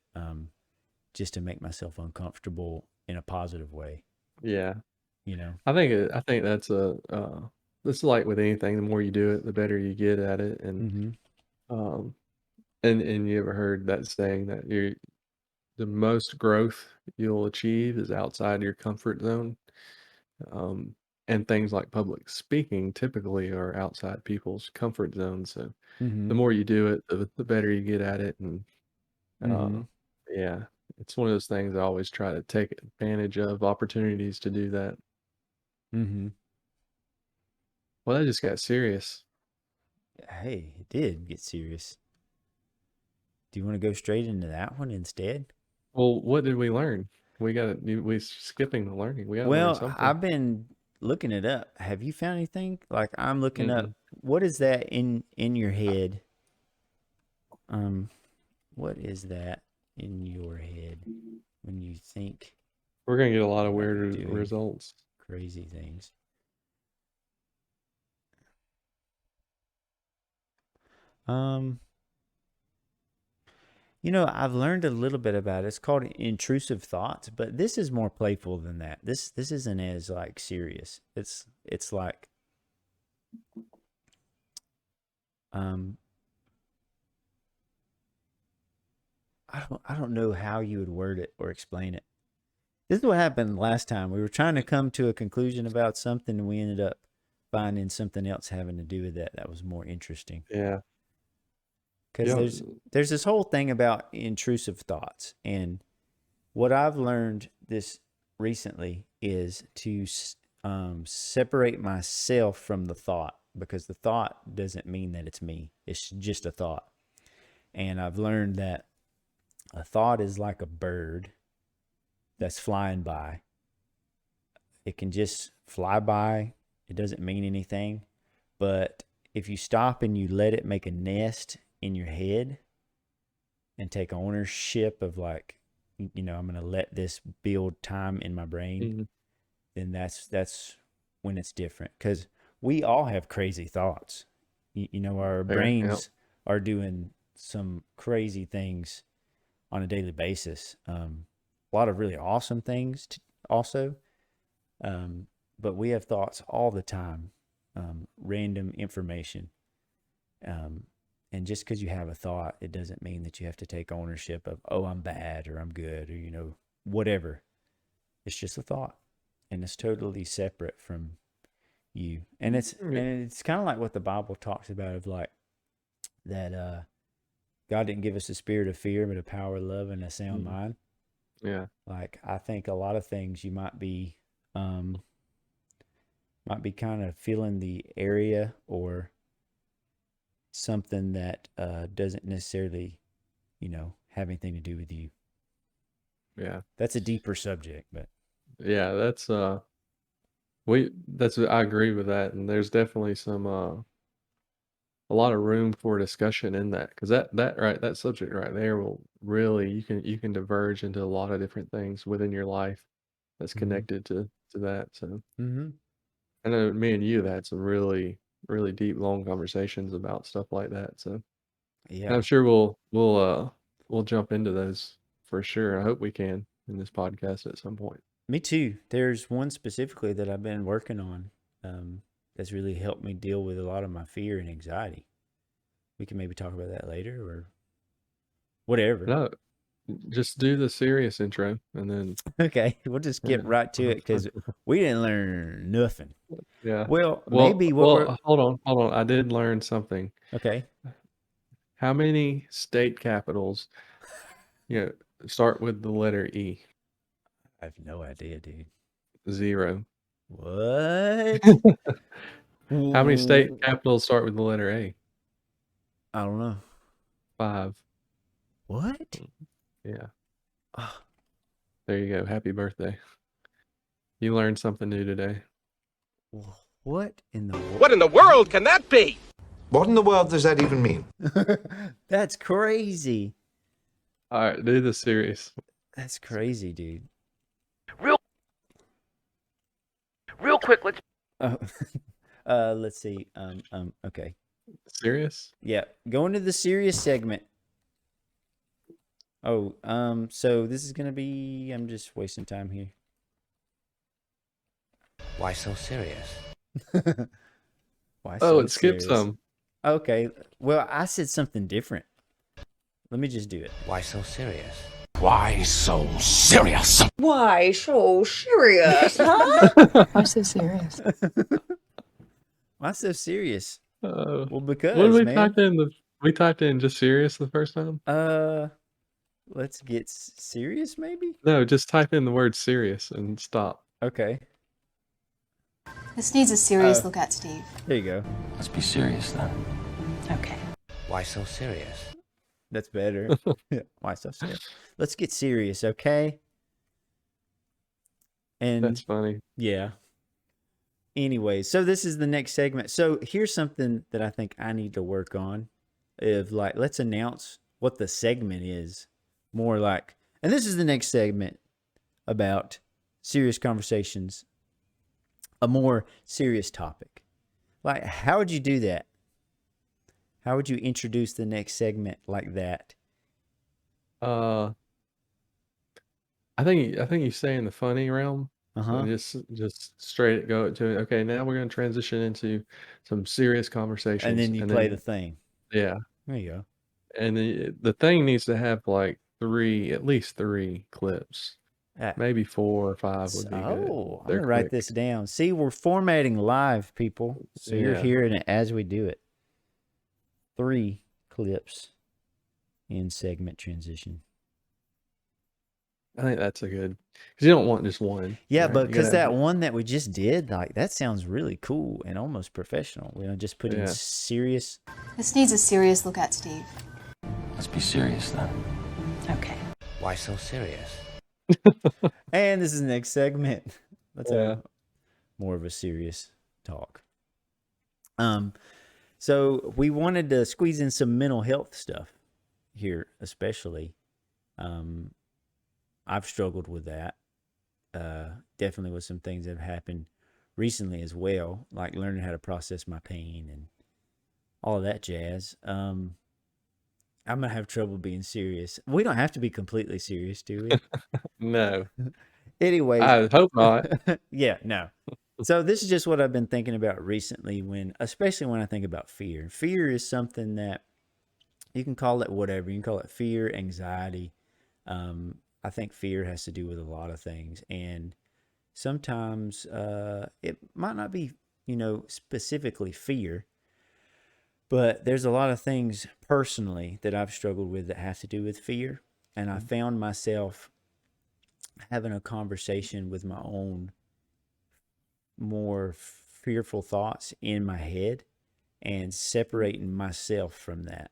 just to make myself uncomfortable in a positive way. Yeah. You know, I think that's it's like with anything, the more you do it, the better you get at it. And and you ever heard that saying that the most growth you'll achieve is outside your comfort zone? And things like public speaking typically are outside people's comfort zone. So the more you do it, the better you get at it. And yeah, it's one of those things I always try to take advantage of opportunities to do that. Well, that just got serious. Hey, it did get serious. Do you want to go straight into that one instead? Well, what did we learn? We skipping the learning. We gotta learn something. I've been looking it up. Have you found anything? Like I'm looking up, what is that in your head? What is that in your head when you think we're gonna get a lot of weird results? Crazy things. You know, I've learned a little bit about it. It's called intrusive thoughts, but this is more playful than that. This isn't as like serious. It's like I don't know how you would word it or explain it. This is what happened last time. We were trying to come to a conclusion about something, and we ended up finding something else having to do with that. That was more interesting. Yeah. Because there's this whole thing about intrusive thoughts, and what I've learned this recently is to separate myself from the thought, because the thought doesn't mean that it's me. It's just a thought. And I've learned that a thought is like a bird that's flying by. It can just fly by. It doesn't mean anything. But if you stop and you let it make a nest in your head and take ownership of like, you know, I'm going to let this build time in my brain, then that's when it's different. Because we all have crazy thoughts. You know, our brains are doing some crazy things on a daily basis. A lot of really awesome things also. But we have thoughts all the time, random information. And just because you have a thought, it doesn't mean that you have to take ownership of, oh, I'm bad or I'm good or, you know, whatever. It's just a thought, and it's totally separate from you. And it's kind of like what the Bible talks about, of like that God didn't give us a spirit of fear, but a power of love and a sound mind. Yeah. Like I think a lot of things you might be kind of feeling the area or something that doesn't necessarily, you know, have anything to do with you. Yeah. That's a deeper subject, but yeah, that's I agree with that. And there's definitely some a lot of room for discussion in that, because that subject right there will really, you can diverge into a lot of different things within your life that's connected to that. So I know me and you have had some really deep, long conversations about stuff like that. So yeah, and I'm sure we'll jump into those for sure. I hope we can in this podcast at some point. Me too. There's one specifically that I've been working on that's really helped me deal with a lot of my fear and anxiety. We can maybe talk about that later or whatever. No, just do the serious intro and then. Okay, we'll just get right to it, because we didn't learn nothing. Yeah. Well, maybe hold on. I did learn something. Okay. How many state capitals, start with the letter E? I have no idea, dude. 0. What? How many state capitals start with the letter A? I don't know. 5. What? Yeah. There you go. Happy birthday. You learned something new today. What in the world? What in the world can that be? What in the world does that even mean? That's crazy. All right, do the serious. That's crazy, dude. Real quick, let's. Let's see. Okay. Serious? Yeah, going to the serious segment. Oh, so this is gonna be. I'm just wasting time here. Why so serious? Why Oh, so it skipped serious? some. Okay. Well, I said something different. Let me just do it. Why so serious? Why so serious? Why so serious, huh? Why so serious? Why so serious? Well, What because did we man. type in? We typed in just serious the first time? Let's get serious, maybe. No, just type in the word serious and stop. Okay. This needs a serious look at, Steve. There you go. Let's be serious then. Okay. Why so serious? That's better. Yeah. Why so serious? Let's get serious, okay? And That's funny. yeah. Anyway, so this is the next segment. So here's something that I think I need to work on. If like, let's announce what the segment is. More like, and this is the next segment about serious conversations, a more serious topic. Like, how would you do that? How would you introduce the next segment like that? I think you stay in the funny realm. Uh-huh. So just straight go to okay. Now we're gonna transition into some serious conversations, And then you play the thing. Yeah, There you go. and the thing needs to have like at least three clips, maybe 4 or 5 would be good. Oh, I'm They're gonna write quick. this down. See, we're formatting live, people. So you're Yeah. hearing it as we do it. 3 clips in segment transition. I think that's a good because you don't want just one. Yeah, right? but You because gotta have- that one that we just did, like that sounds really cool and almost professional. You know, just put in Yeah. serious. This needs a serious look at, Steve. Let's be serious then. Okay. Why so serious? And this is the next segment. Let's Yeah. have more of a serious talk. So we wanted to squeeze in some mental health stuff here, especially. I've struggled with that. Definitely with some things that have happened recently as well, like learning how to process my pain and all of that jazz. I'm gonna have trouble being serious. We don't have to be completely serious, do we? No. Anyways, I hope not. Yeah, no. So this is just what I've been thinking about recently especially when I think about fear. Fear is something that you can call it whatever. You can call it fear, anxiety. I think fear has to do with a lot of things. And sometimes it might not be, specifically fear, but there's a lot of things personally that I've struggled with that have to do with fear. And I found myself having a conversation with my own more fearful thoughts in my head and separating myself from that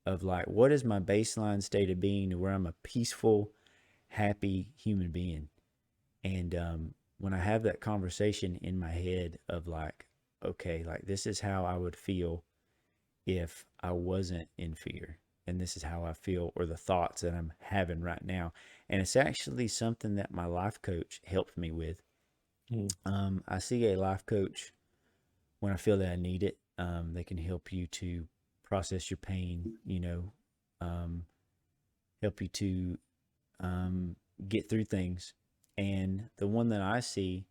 of like, what is my baseline state of being to where I'm a peaceful, happy human being? And when I have that conversation in my head of like, okay, like this is how I would feel if I wasn't in fear. And this is how I feel, or the thoughts that I'm having right now. And it's actually something that my life coach helped me with. I see a life coach when I feel that I need it. They can help you to process your pain, help you to get through things. And the one that I see,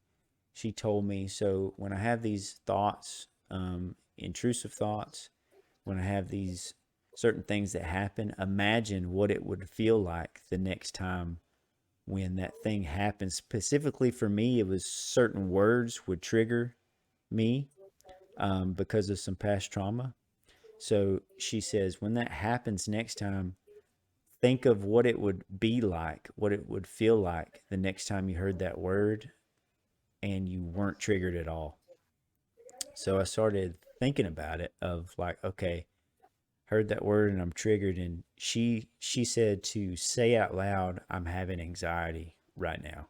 she told me, so when I have these thoughts, intrusive thoughts, when I have these certain things that happen, imagine what it would feel like the next time when that thing happens. Specifically for me, it was certain words would trigger me because of some past trauma. So she says, when that happens next time, think of what it would be like, what it would feel like the next time you heard that word and you weren't triggered at all. So I started thinking about it of like, okay, heard that word and I'm triggered. And she said to say out loud, I'm having anxiety right now.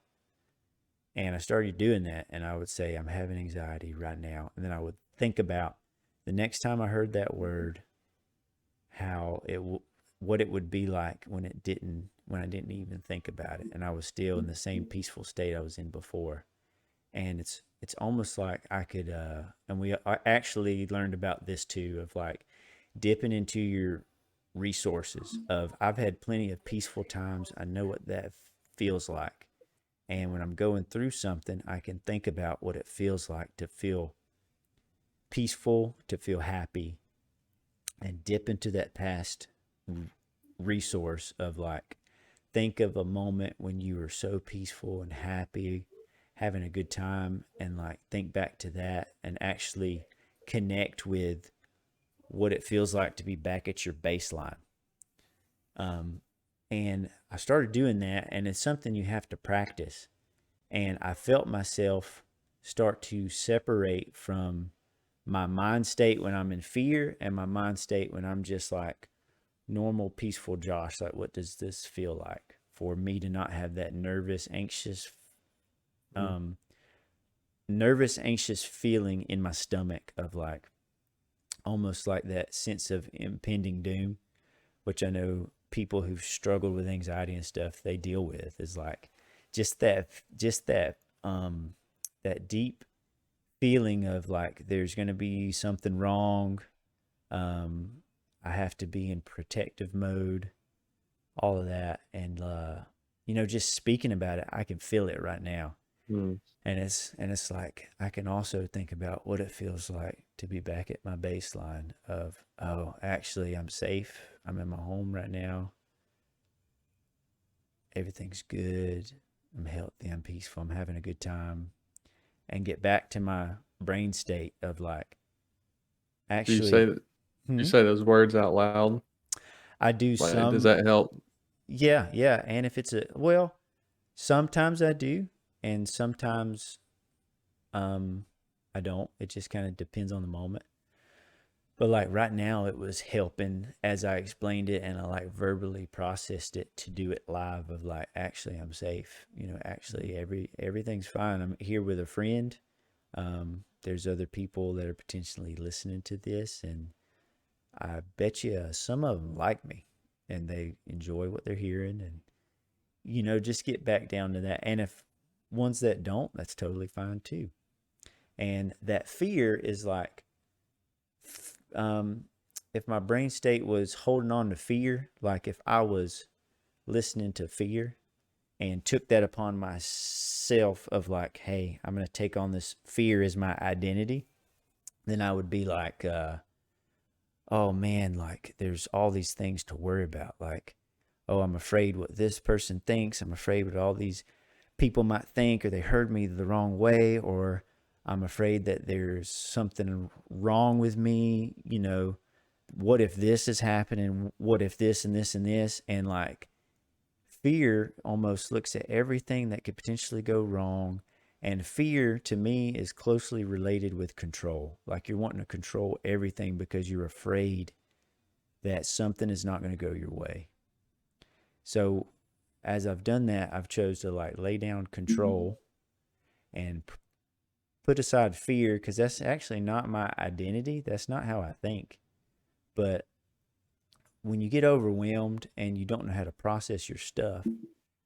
And I started doing that, and I would say, I'm having anxiety right now. And then I would think about the next time I heard that word, what it would be like when I didn't even think about it, and I was still in the same peaceful state I was in before. And it's almost like I could, and I actually learned about this too, of like dipping into your resources. Of I've had plenty of peaceful times. I know what that feels like. And when I'm going through something, I can think about what it feels like to feel peaceful, to feel happy, and dip into that past resource of like, think of a moment when you were so peaceful and happy, having a good time, and like think back to that and actually connect with what it feels like to be back at your baseline. And I started doing that, and it's something you have to practice. And I felt myself start to separate from my mind state when I'm in fear and my mind state when I'm just like normal, peaceful Josh. Like, what does this feel like for me to not have that nervous, anxious feeling in my stomach of like, almost like that sense of impending doom, which I know people who've struggled with anxiety and stuff, they deal with, is like just that deep feeling of like, there's going to be something wrong. I have to be in protective mode, all of that. And, just speaking about it, I can feel it right now. And it's like, I can also think about what it feels like to be back at my baseline of, oh, actually I'm safe. I'm in my home right now. Everything's good. I'm healthy. I'm peaceful. I'm having a good time. And get back to my brain state of like, actually. Do you say those words out loud? I do Like, some. does that help? Yeah. And if it's sometimes I do, and sometimes I don't. It just kind of depends on the moment. But like right now, it was helping as I explained it, and I like verbally processed it to do it live of like, actually I'm safe. Actually everything's fine. I'm here with a friend. There's other people that are potentially listening to this, and I bet you some of them like me and they enjoy what they're hearing, and just get back down to that. And if ones that don't, that's totally fine too. And that fear is like, if my brain state was holding on to fear, like if I was listening to fear and took that upon myself of like, hey, I'm going to take on this fear as my identity, then I would be like, oh man, like there's all these things to worry about. Like, oh, I'm afraid what this person thinks. I'm afraid what all these people might think, or they heard me the wrong way, or I'm afraid that there's something wrong with me. What if this is happening? What if this and this and this? And like, fear almost looks at everything that could potentially go wrong. And fear to me is closely related with control. Like you're wanting to control everything because you're afraid that something is not going to go your way. So as I've done that, I've chose to like lay down control and put aside fear, because that's actually not my identity. That's not how I think. But when you get overwhelmed and you don't know how to process your stuff,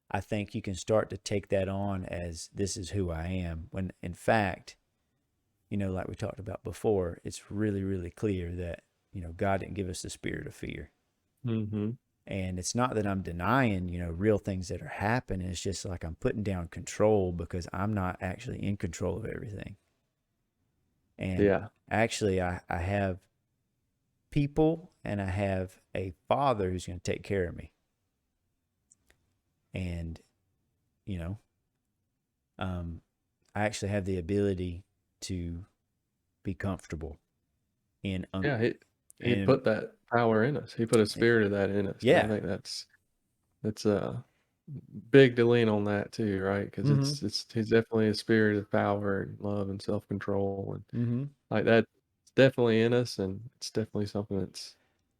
I think you can start to take that on as this is who I am. When in fact, like we talked about before, it's really, really clear that, God didn't give us the spirit of fear. Mm-hmm. And it's not that I'm denying, real things that are happening. It's just like I'm putting down control because I'm not actually in control of everything. And actually, I have people and I have a father who's going to take care of me. And, I actually have the ability to be comfortable in. He put that power in us. He put a spirit of that in us. Yeah. And I think that's big to lean on that too, right? Because he's definitely a spirit of power and love and self-control, and like that's definitely in us, and it's definitely something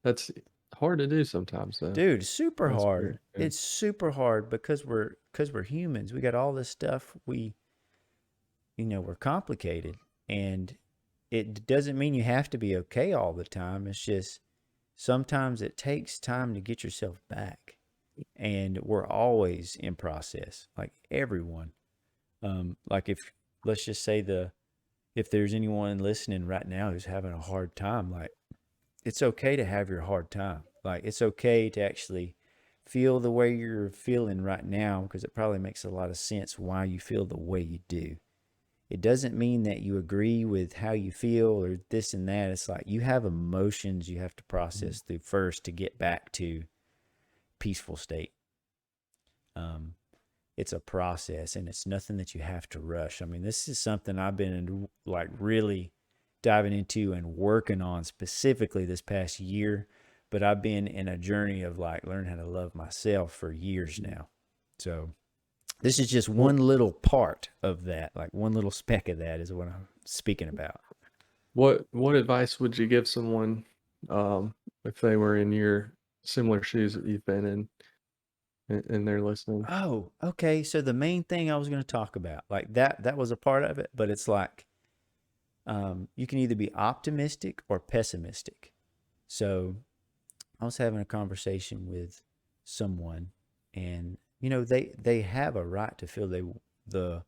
that's hard to do sometimes though. Dude, super hard. It's super hard because we're because we're humans. We got all this stuff. We're complicated, and it doesn't mean you have to be okay all the time. It's just sometimes it takes time to get yourself back, and we're always in process, like everyone. Like if let's just say if there's anyone listening right now who's having a hard time, like it's okay to have your hard time. Like it's okay to actually feel the way you're feeling right now, because it probably makes a lot of sense why you feel the way you do. It doesn't mean that you agree with how you feel or this and that. It's like you have emotions you have to process through first to get back to peaceful state. It's a process, and it's nothing that you have to rush. I mean, this is something I've been like really diving into and working on specifically this past year, but I've been in a journey of like learning how to love myself for years now. So this is just one little part of that, like one little speck of that is what I'm speaking about. What advice would you give someone if they were in your similar shoes that you've been in and they're listening? Oh, okay. So the main thing I was going to talk about, like that was a part of it, but it's like you can either be optimistic or pessimistic. So I was having a conversation with someone, and they have a right to feel the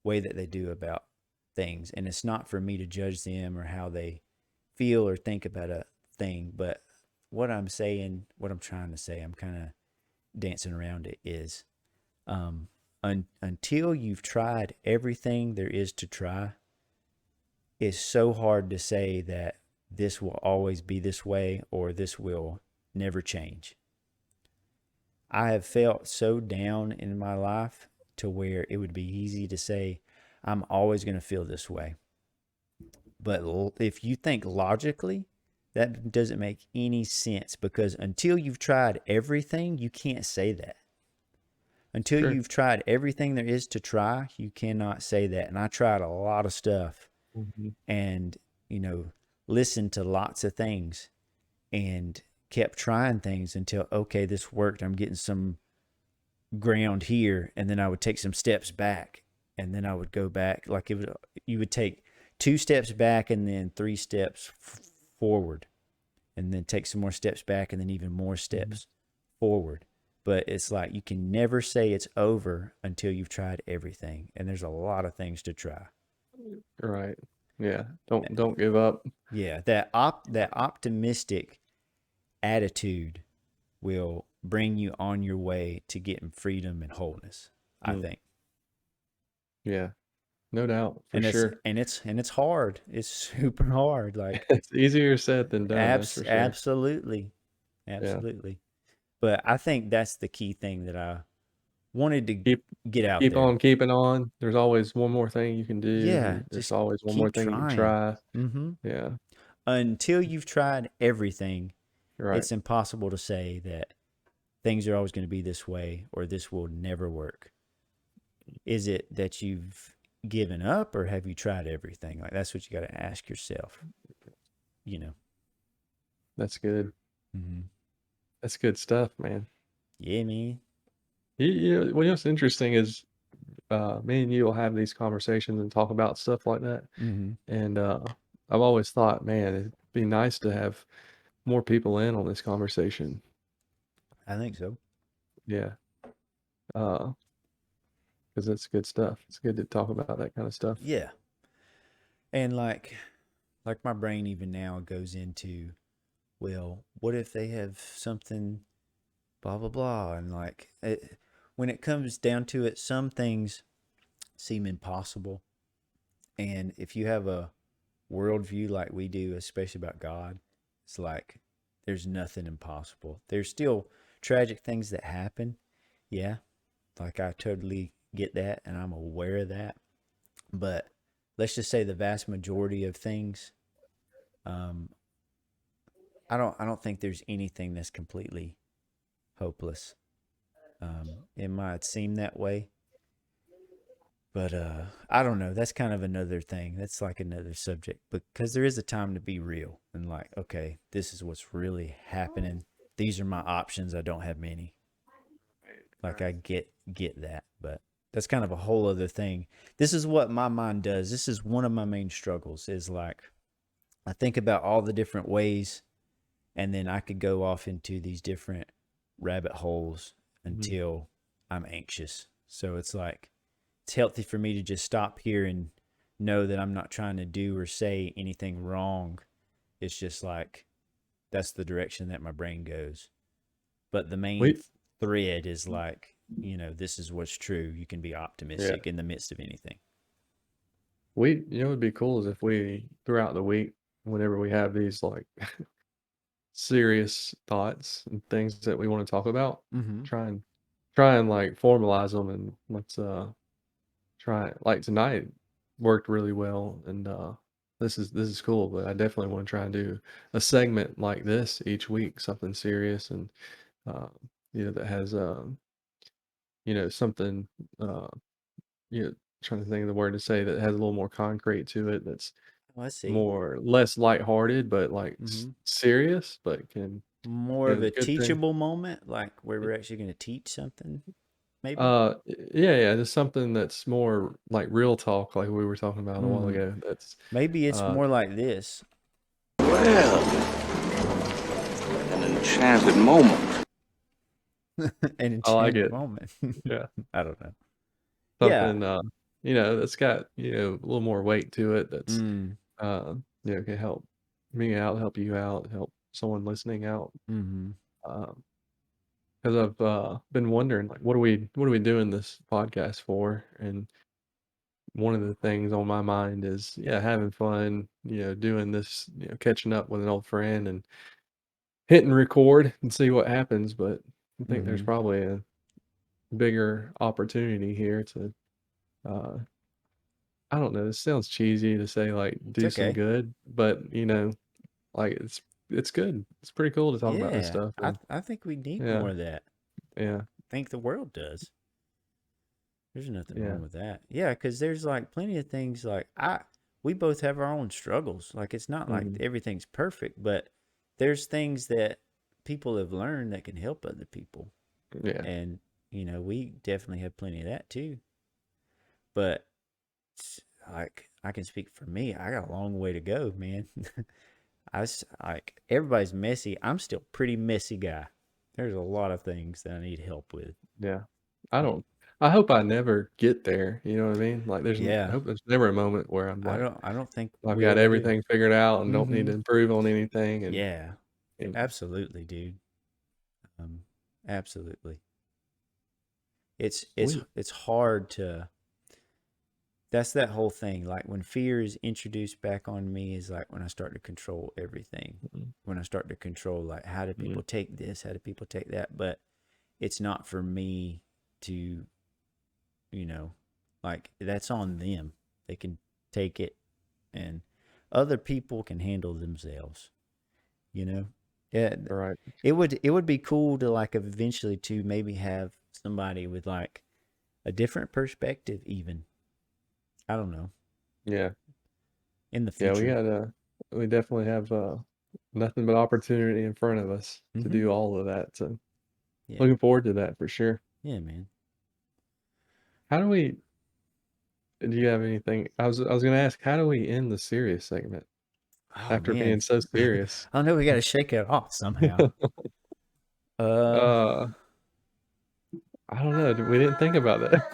way that they do about things, and it's not for me to judge them or how they feel or think about a thing. But what I'm trying to say, I'm kind of dancing around it, is until you've tried everything there is to try, it's so hard to say that this will always be this way or this will never change. I have felt so down in my life to where it would be easy to say, I'm always going to feel this way. But if you think logically, that doesn't make any sense, because until you've tried everything, you can't say that. Until you've tried everything there is to try, you cannot say that. And I tried a lot of stuff and, listened to lots of things and kept trying things until, okay, this worked. I'm getting some ground here. And then I would take some steps back, and then I would go back. Like you would take 2 steps back and then 3 steps forward, and then take some more steps back and then even more steps forward. But it's like you can never say it's over until you've tried everything, and there's a lot of things to try. Right. Yeah. Don't give up. Yeah, that optimistic attitude will bring you on your way to getting freedom and wholeness, I think. Yeah. No doubt, for sure. And it's hard. It's super hard. Like it's easier said than done. That's for sure. Absolutely. Yeah. But I think that's the key thing that I wanted to get out keep there. on keeping on. There's always one more thing you can do. Yeah. There's always one more thing you can try. Yeah. Until you've tried everything, Right. it's impossible to say that things are always going to be this way or this will never work. Is it that you've given up, or have you tried everything? Like that's what you got to ask yourself. That's good. That's good stuff, man. Yeah, man. What's interesting is me and you will have these conversations and talk about stuff like that. And I've always thought, man, it'd be nice to have more people in on this conversation. I think so. Yeah. Because it's good stuff. It's good to talk about that kind of stuff. Yeah. And like my brain even now goes into, well, what if they have something blah, blah, blah. And like when it comes down to it, some things seem impossible. And if you have a worldview like we do, especially about God, it's like there's nothing impossible. There's still tragic things that happen. Yeah. Like I totally get that, and I'm aware of that. But let's just say the vast majority of things, I don't think there's anything that's completely hopeless. It might seem that way, but I don't know. That's kind of another thing. That's like another subject, because there is a time to be real and like, okay, this is what's really happening. These are my options. I don't have many. Like I get that, but that's kind of a whole other thing. This is what my mind does. This is one of my main struggles is like I think about all the different ways and then I could go off into these different rabbit holes until I'm anxious. So it's like it's healthy for me to just stop here and know that I'm not trying to do or say anything wrong. It's just like that's the direction that my brain goes. But the main thread is like, this is what's true. You can be optimistic in the midst of anything. It'd be cool is if we throughout the week, whenever we have these like serious thoughts and things that we want to talk about, try and like formalize them, and let's try it. Like tonight worked really well, and this is cool, but I definitely want to try and do a segment like this each week, something serious and uh, that has something trying to think of the word to say that has a little more concrete to it, that's Let's see. more less lighthearted, but like serious, but can More of a good thing. teachable moment, like where we're actually going to teach something, maybe. Yeah, just something that's more like real talk, like we were talking about a while ago. That's maybe it's more like this. Well, an enchanted moment. An I like enchanted it. moment. Yeah, I don't know. something that's got a little more weight to it. That's can help me out, help you out, help someone listening out. Because I've been wondering, like, what are we doing this podcast for? And one of the things on my mind is, having fun, doing this, catching up with an old friend and hitting record and see what happens. But I think there's probably a bigger opportunity here to, uh, I don't know, this sounds cheesy to say like do some good, but like it's good. It's pretty cool to talk about this stuff. And, I think we need yeah, more of that. yeah, I think the world does. There's nothing yeah. wrong with that. Yeah, because there's like plenty of things like we both have our own struggles. Like it's not like everything's perfect, but there's things that people have learned that can help other people. Yeah. And we definitely have plenty of that too. But like I can speak for me, I got a long way to go, man. Like everybody's messy. I'm still pretty messy guy. There's a lot of things that I need help with. Yeah. I hope I never get there. You know what I mean? Like I hope there's never a moment where I'm like, I don't think I've we got ever do. everything figured out and don't need to improve on anything. And Yeah, absolutely, dude. Absolutely. It's hard to. That's that whole thing. Like when fear is introduced back on me is like when I start to control everything. When I start to control like how do people take this? How do people take that? But it's not for me to, like that's on them. They can take it and other people can handle themselves, Yeah. right. It would be cool to like eventually to maybe have somebody with like a different perspective even. I don't know. Yeah. In the Yeah, future. we definitely have nothing but opportunity in front of us to do all of that. So looking forward to that for sure. Yeah, man. Do you have anything? I was gonna ask, how do we end the serious segment after man. being so serious? I know we got to shake it off somehow. I don't know. We didn't think about that.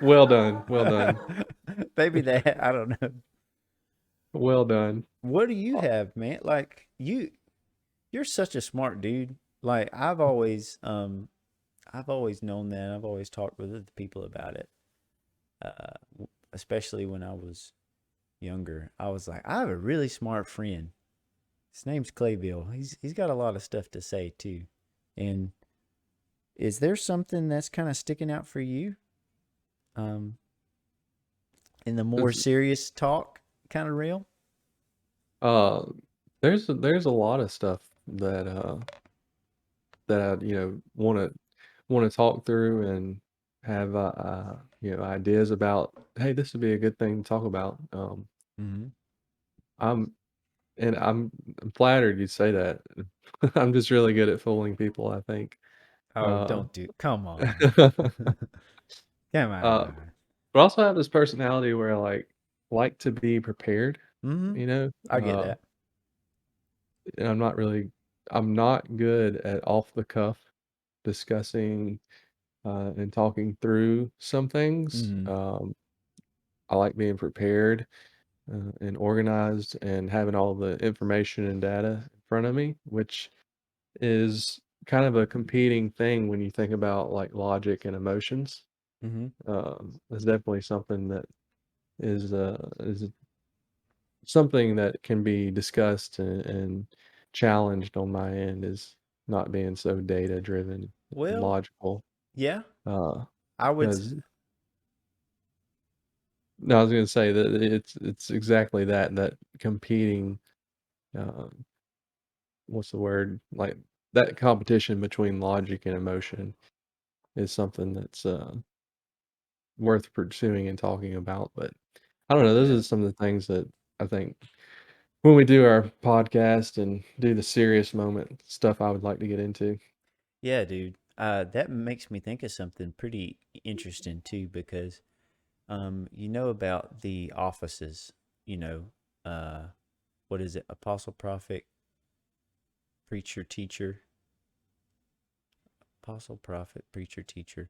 Well done. Well done. Maybe that. I don't know. Well done. What do you have, man? Like you're such a smart dude. Like I've always known that. I've always talked with other people about it. Especially when I was younger. I was like, I have a really smart friend. His name's Claybill. He's got a lot of stuff to say too. And is there something that's kind of sticking out for you? In the more serious talk kind of realm? There's a lot of stuff that I want to talk through and have ideas about. Hey, this would be a good thing to talk about. I'm And I'm flattered you say that. I'm just really good at fooling people, I think. Oh, don't do. Come on. Come uh, on. but I also have this personality where I like to be prepared, Mm-hmm. you know. I get that. And I'm not good at off the cuff discussing and talking through some things. Mm-hmm. I like being prepared and organized and having all the information and data in front of me, which is kind of a competing thing when you think about like logic and emotions. Mm-hmm. It's definitely something that is something that can be discussed and challenged on my end, is not being so data driven and Well, logical. yeah, Uh, I would. because no, I was gonna say that it's exactly that competing. Um, what's the word? Like that competition between logic and emotion is something that's worth pursuing and talking about. But I don't know. Those Yeah. are some of the things that I think when we do our podcast and do the serious moment stuff, I would like to get into. Yeah, dude. That makes me think of something pretty interesting too, because you know about the offices, you know, uh, what is it? Apostle, prophet, preacher, teacher, apostle, prophet, preacher, teacher.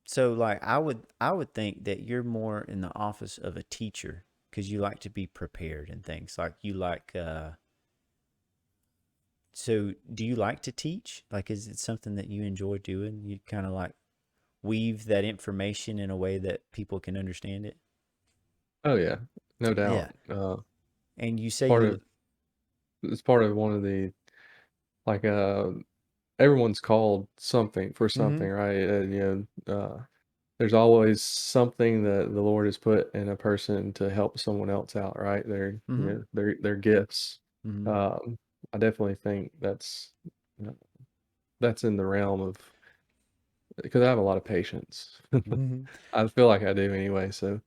So like I would think that you're more in the office of a teacher because you like to be prepared and things like you like. So do you like to teach? Like, is it something that you enjoy doing? You kind of like weave that information in a way that people can understand it. Oh yeah, no Yeah. doubt. And you say Part you. of it's part of one of the like everyone's called something for Mm-hmm. something, right? There's always something that the Lord has put in a person to help someone else out, right? Mm-hmm. Their gifts. Mm-hmm. Um, I definitely think you know, that's in the realm of, because I have a lot of patience. Mm-hmm. I feel like I do anyway. So,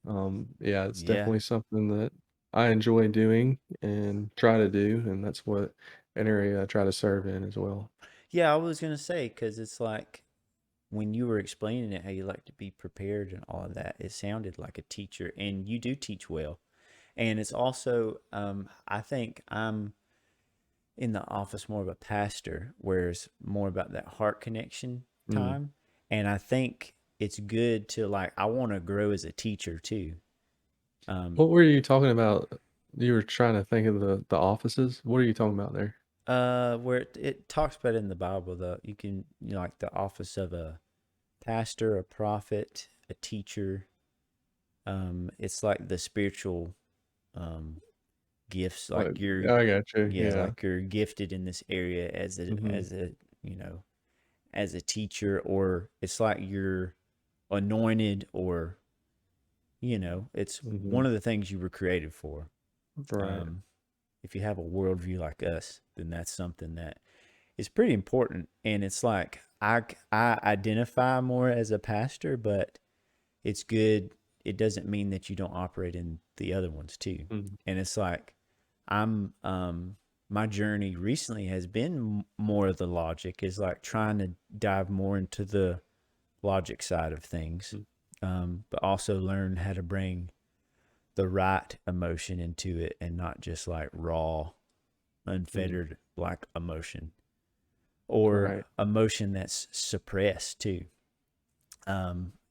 yeah, it's Yeah. definitely something that I enjoy doing and try to do, and that's what an area I try to serve in as well. Yeah, I was gonna say because it's like when you were explaining it, how you like to be prepared and all of that. It sounded like a teacher, and you do teach well. And it's also, I think I'm in the office more of a pastor, whereas more about that heart connection Mm. time. And I think it's good to like, I want to grow as a teacher too. What were you talking about? You were trying to think of the offices. What are you talking about there? Where it talks about in the Bible, you can, you know, like the office of a pastor, a prophet, a teacher. It's like the spiritual, um, gifts, like Like, I got you. yeah, Yeah. like you're gifted in this area as Hmm. a, you know, as a teacher, or it's like you're anointed, or you know, it's Hmm. one of the things you were created for. Right. Um, if you have a worldview like us, then that's something that is pretty important. And it's like I identify more as a pastor, but it's good. It doesn't mean that you don't operate in the other ones too. Mhm. And it's like I'm my journey recently has been more of the logic, is like trying to dive more into the logic side of things, Mm. but also learn how to bring the right emotion into it and not just like raw, Mm. unfettered like emotion, or Right. emotion that's suppressed too.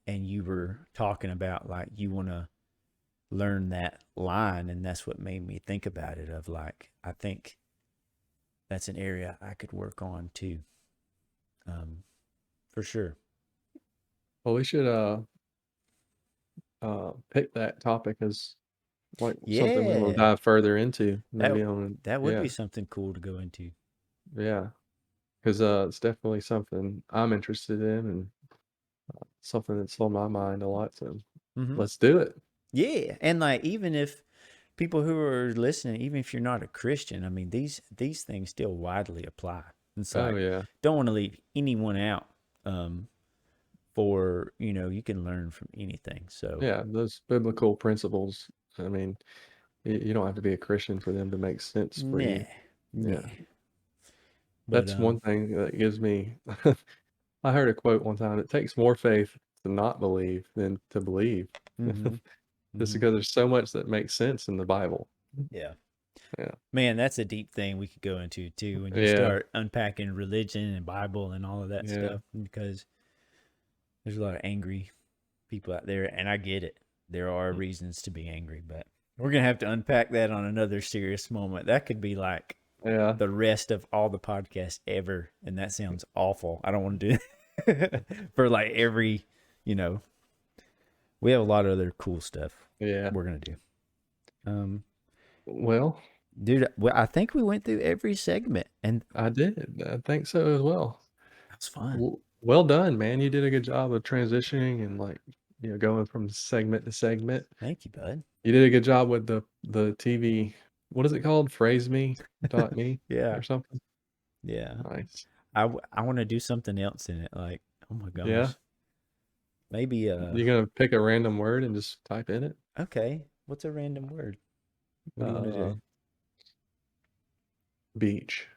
And you were talking about like you want to learn that line, and that's what made me think about it. Of like, I think that's an area I could work on too, um, for sure. Well, we should pick that topic as like something we want to Yeah, dive further into, that maybe on, that would yeah, be something cool to go into. yeah, because it's definitely something I'm interested in and something that's on my mind a lot. So Mm-hmm. let's do it. Yeah, and like even if people who are listening, even if you're not a Christian, I mean these things still widely apply. It's Oh like yeah, don't want to leave anyone out. For you can learn from anything. So yeah, those biblical principles. I mean, You don't have to be a Christian for them to make sense for you. Yeah. But, That's one thing that gives me. I heard a quote one time. It takes more faith to not believe than to believe. Just because there's so much that makes sense in the Bible. Yeah. Yeah. Man, that's a deep thing we could go into too when you start unpacking religion and Bible and all of that stuff, because there's a lot of angry people out there, and I get it. There are reasons to be angry, but we're going to have to unpack that on another serious moment. That could be like the rest of all the podcasts ever, and that sounds awful. I don't want to do that for like every, we have a lot of other cool stuff we're going to do. Well, dude, I think we went through every segment, and I did. I think so as well. That's fun. Well done, man. You did a good job of transitioning and going from segment to segment. Thank you, bud. You did a good job with the TV. What is it called? Phrase me, yeah, or something. Yeah, nice. I want to do something else in it. Like, oh my gosh, yeah. Maybe you're gonna pick a random word and just type in it. Okay, what's a random word? What do you want to do? Beach.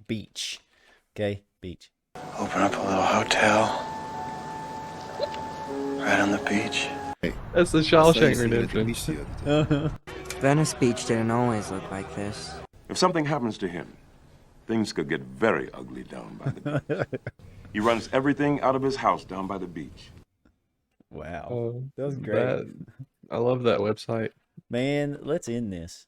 Beach. Okay, beach. Open up a little hotel right on the beach. That's the Shawshank Redemption. Venice Beach didn't always look like this. If something happens to him, things could get very ugly down by the beach. He runs everything out of his house down by the beach. Wow, that was great. I love that website. Man, let's end this.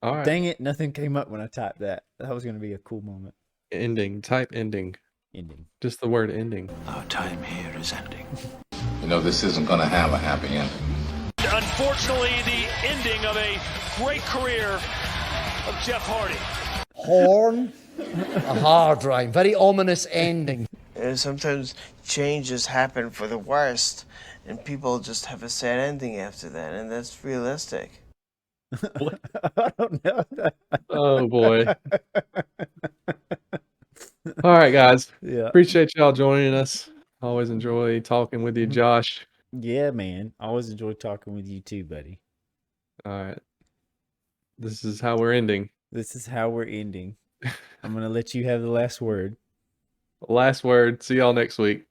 All right. Dang it, nothing came up when I typed that. That was going to be a cool moment. Ending. Type ending. Ending. Just the word ending. Our time here is ending. You know, this isn't going to have a happy ending. Unfortunately, the ending of a great career of Jeff Hardy. Horn, a hard rhyme, very ominous ending. And sometimes changes happen for the worst, and people just have a sad ending after that, and that's realistic. I don't know. Oh boy. All right, guys. Yeah. Appreciate y'all joining us. Always enjoy talking with you, Josh. Yeah, man. Always enjoy talking with you too, buddy. All right. This is how we're ending. This is how we're ending. I'm going to let you have the last word. Last word. See y'all next week.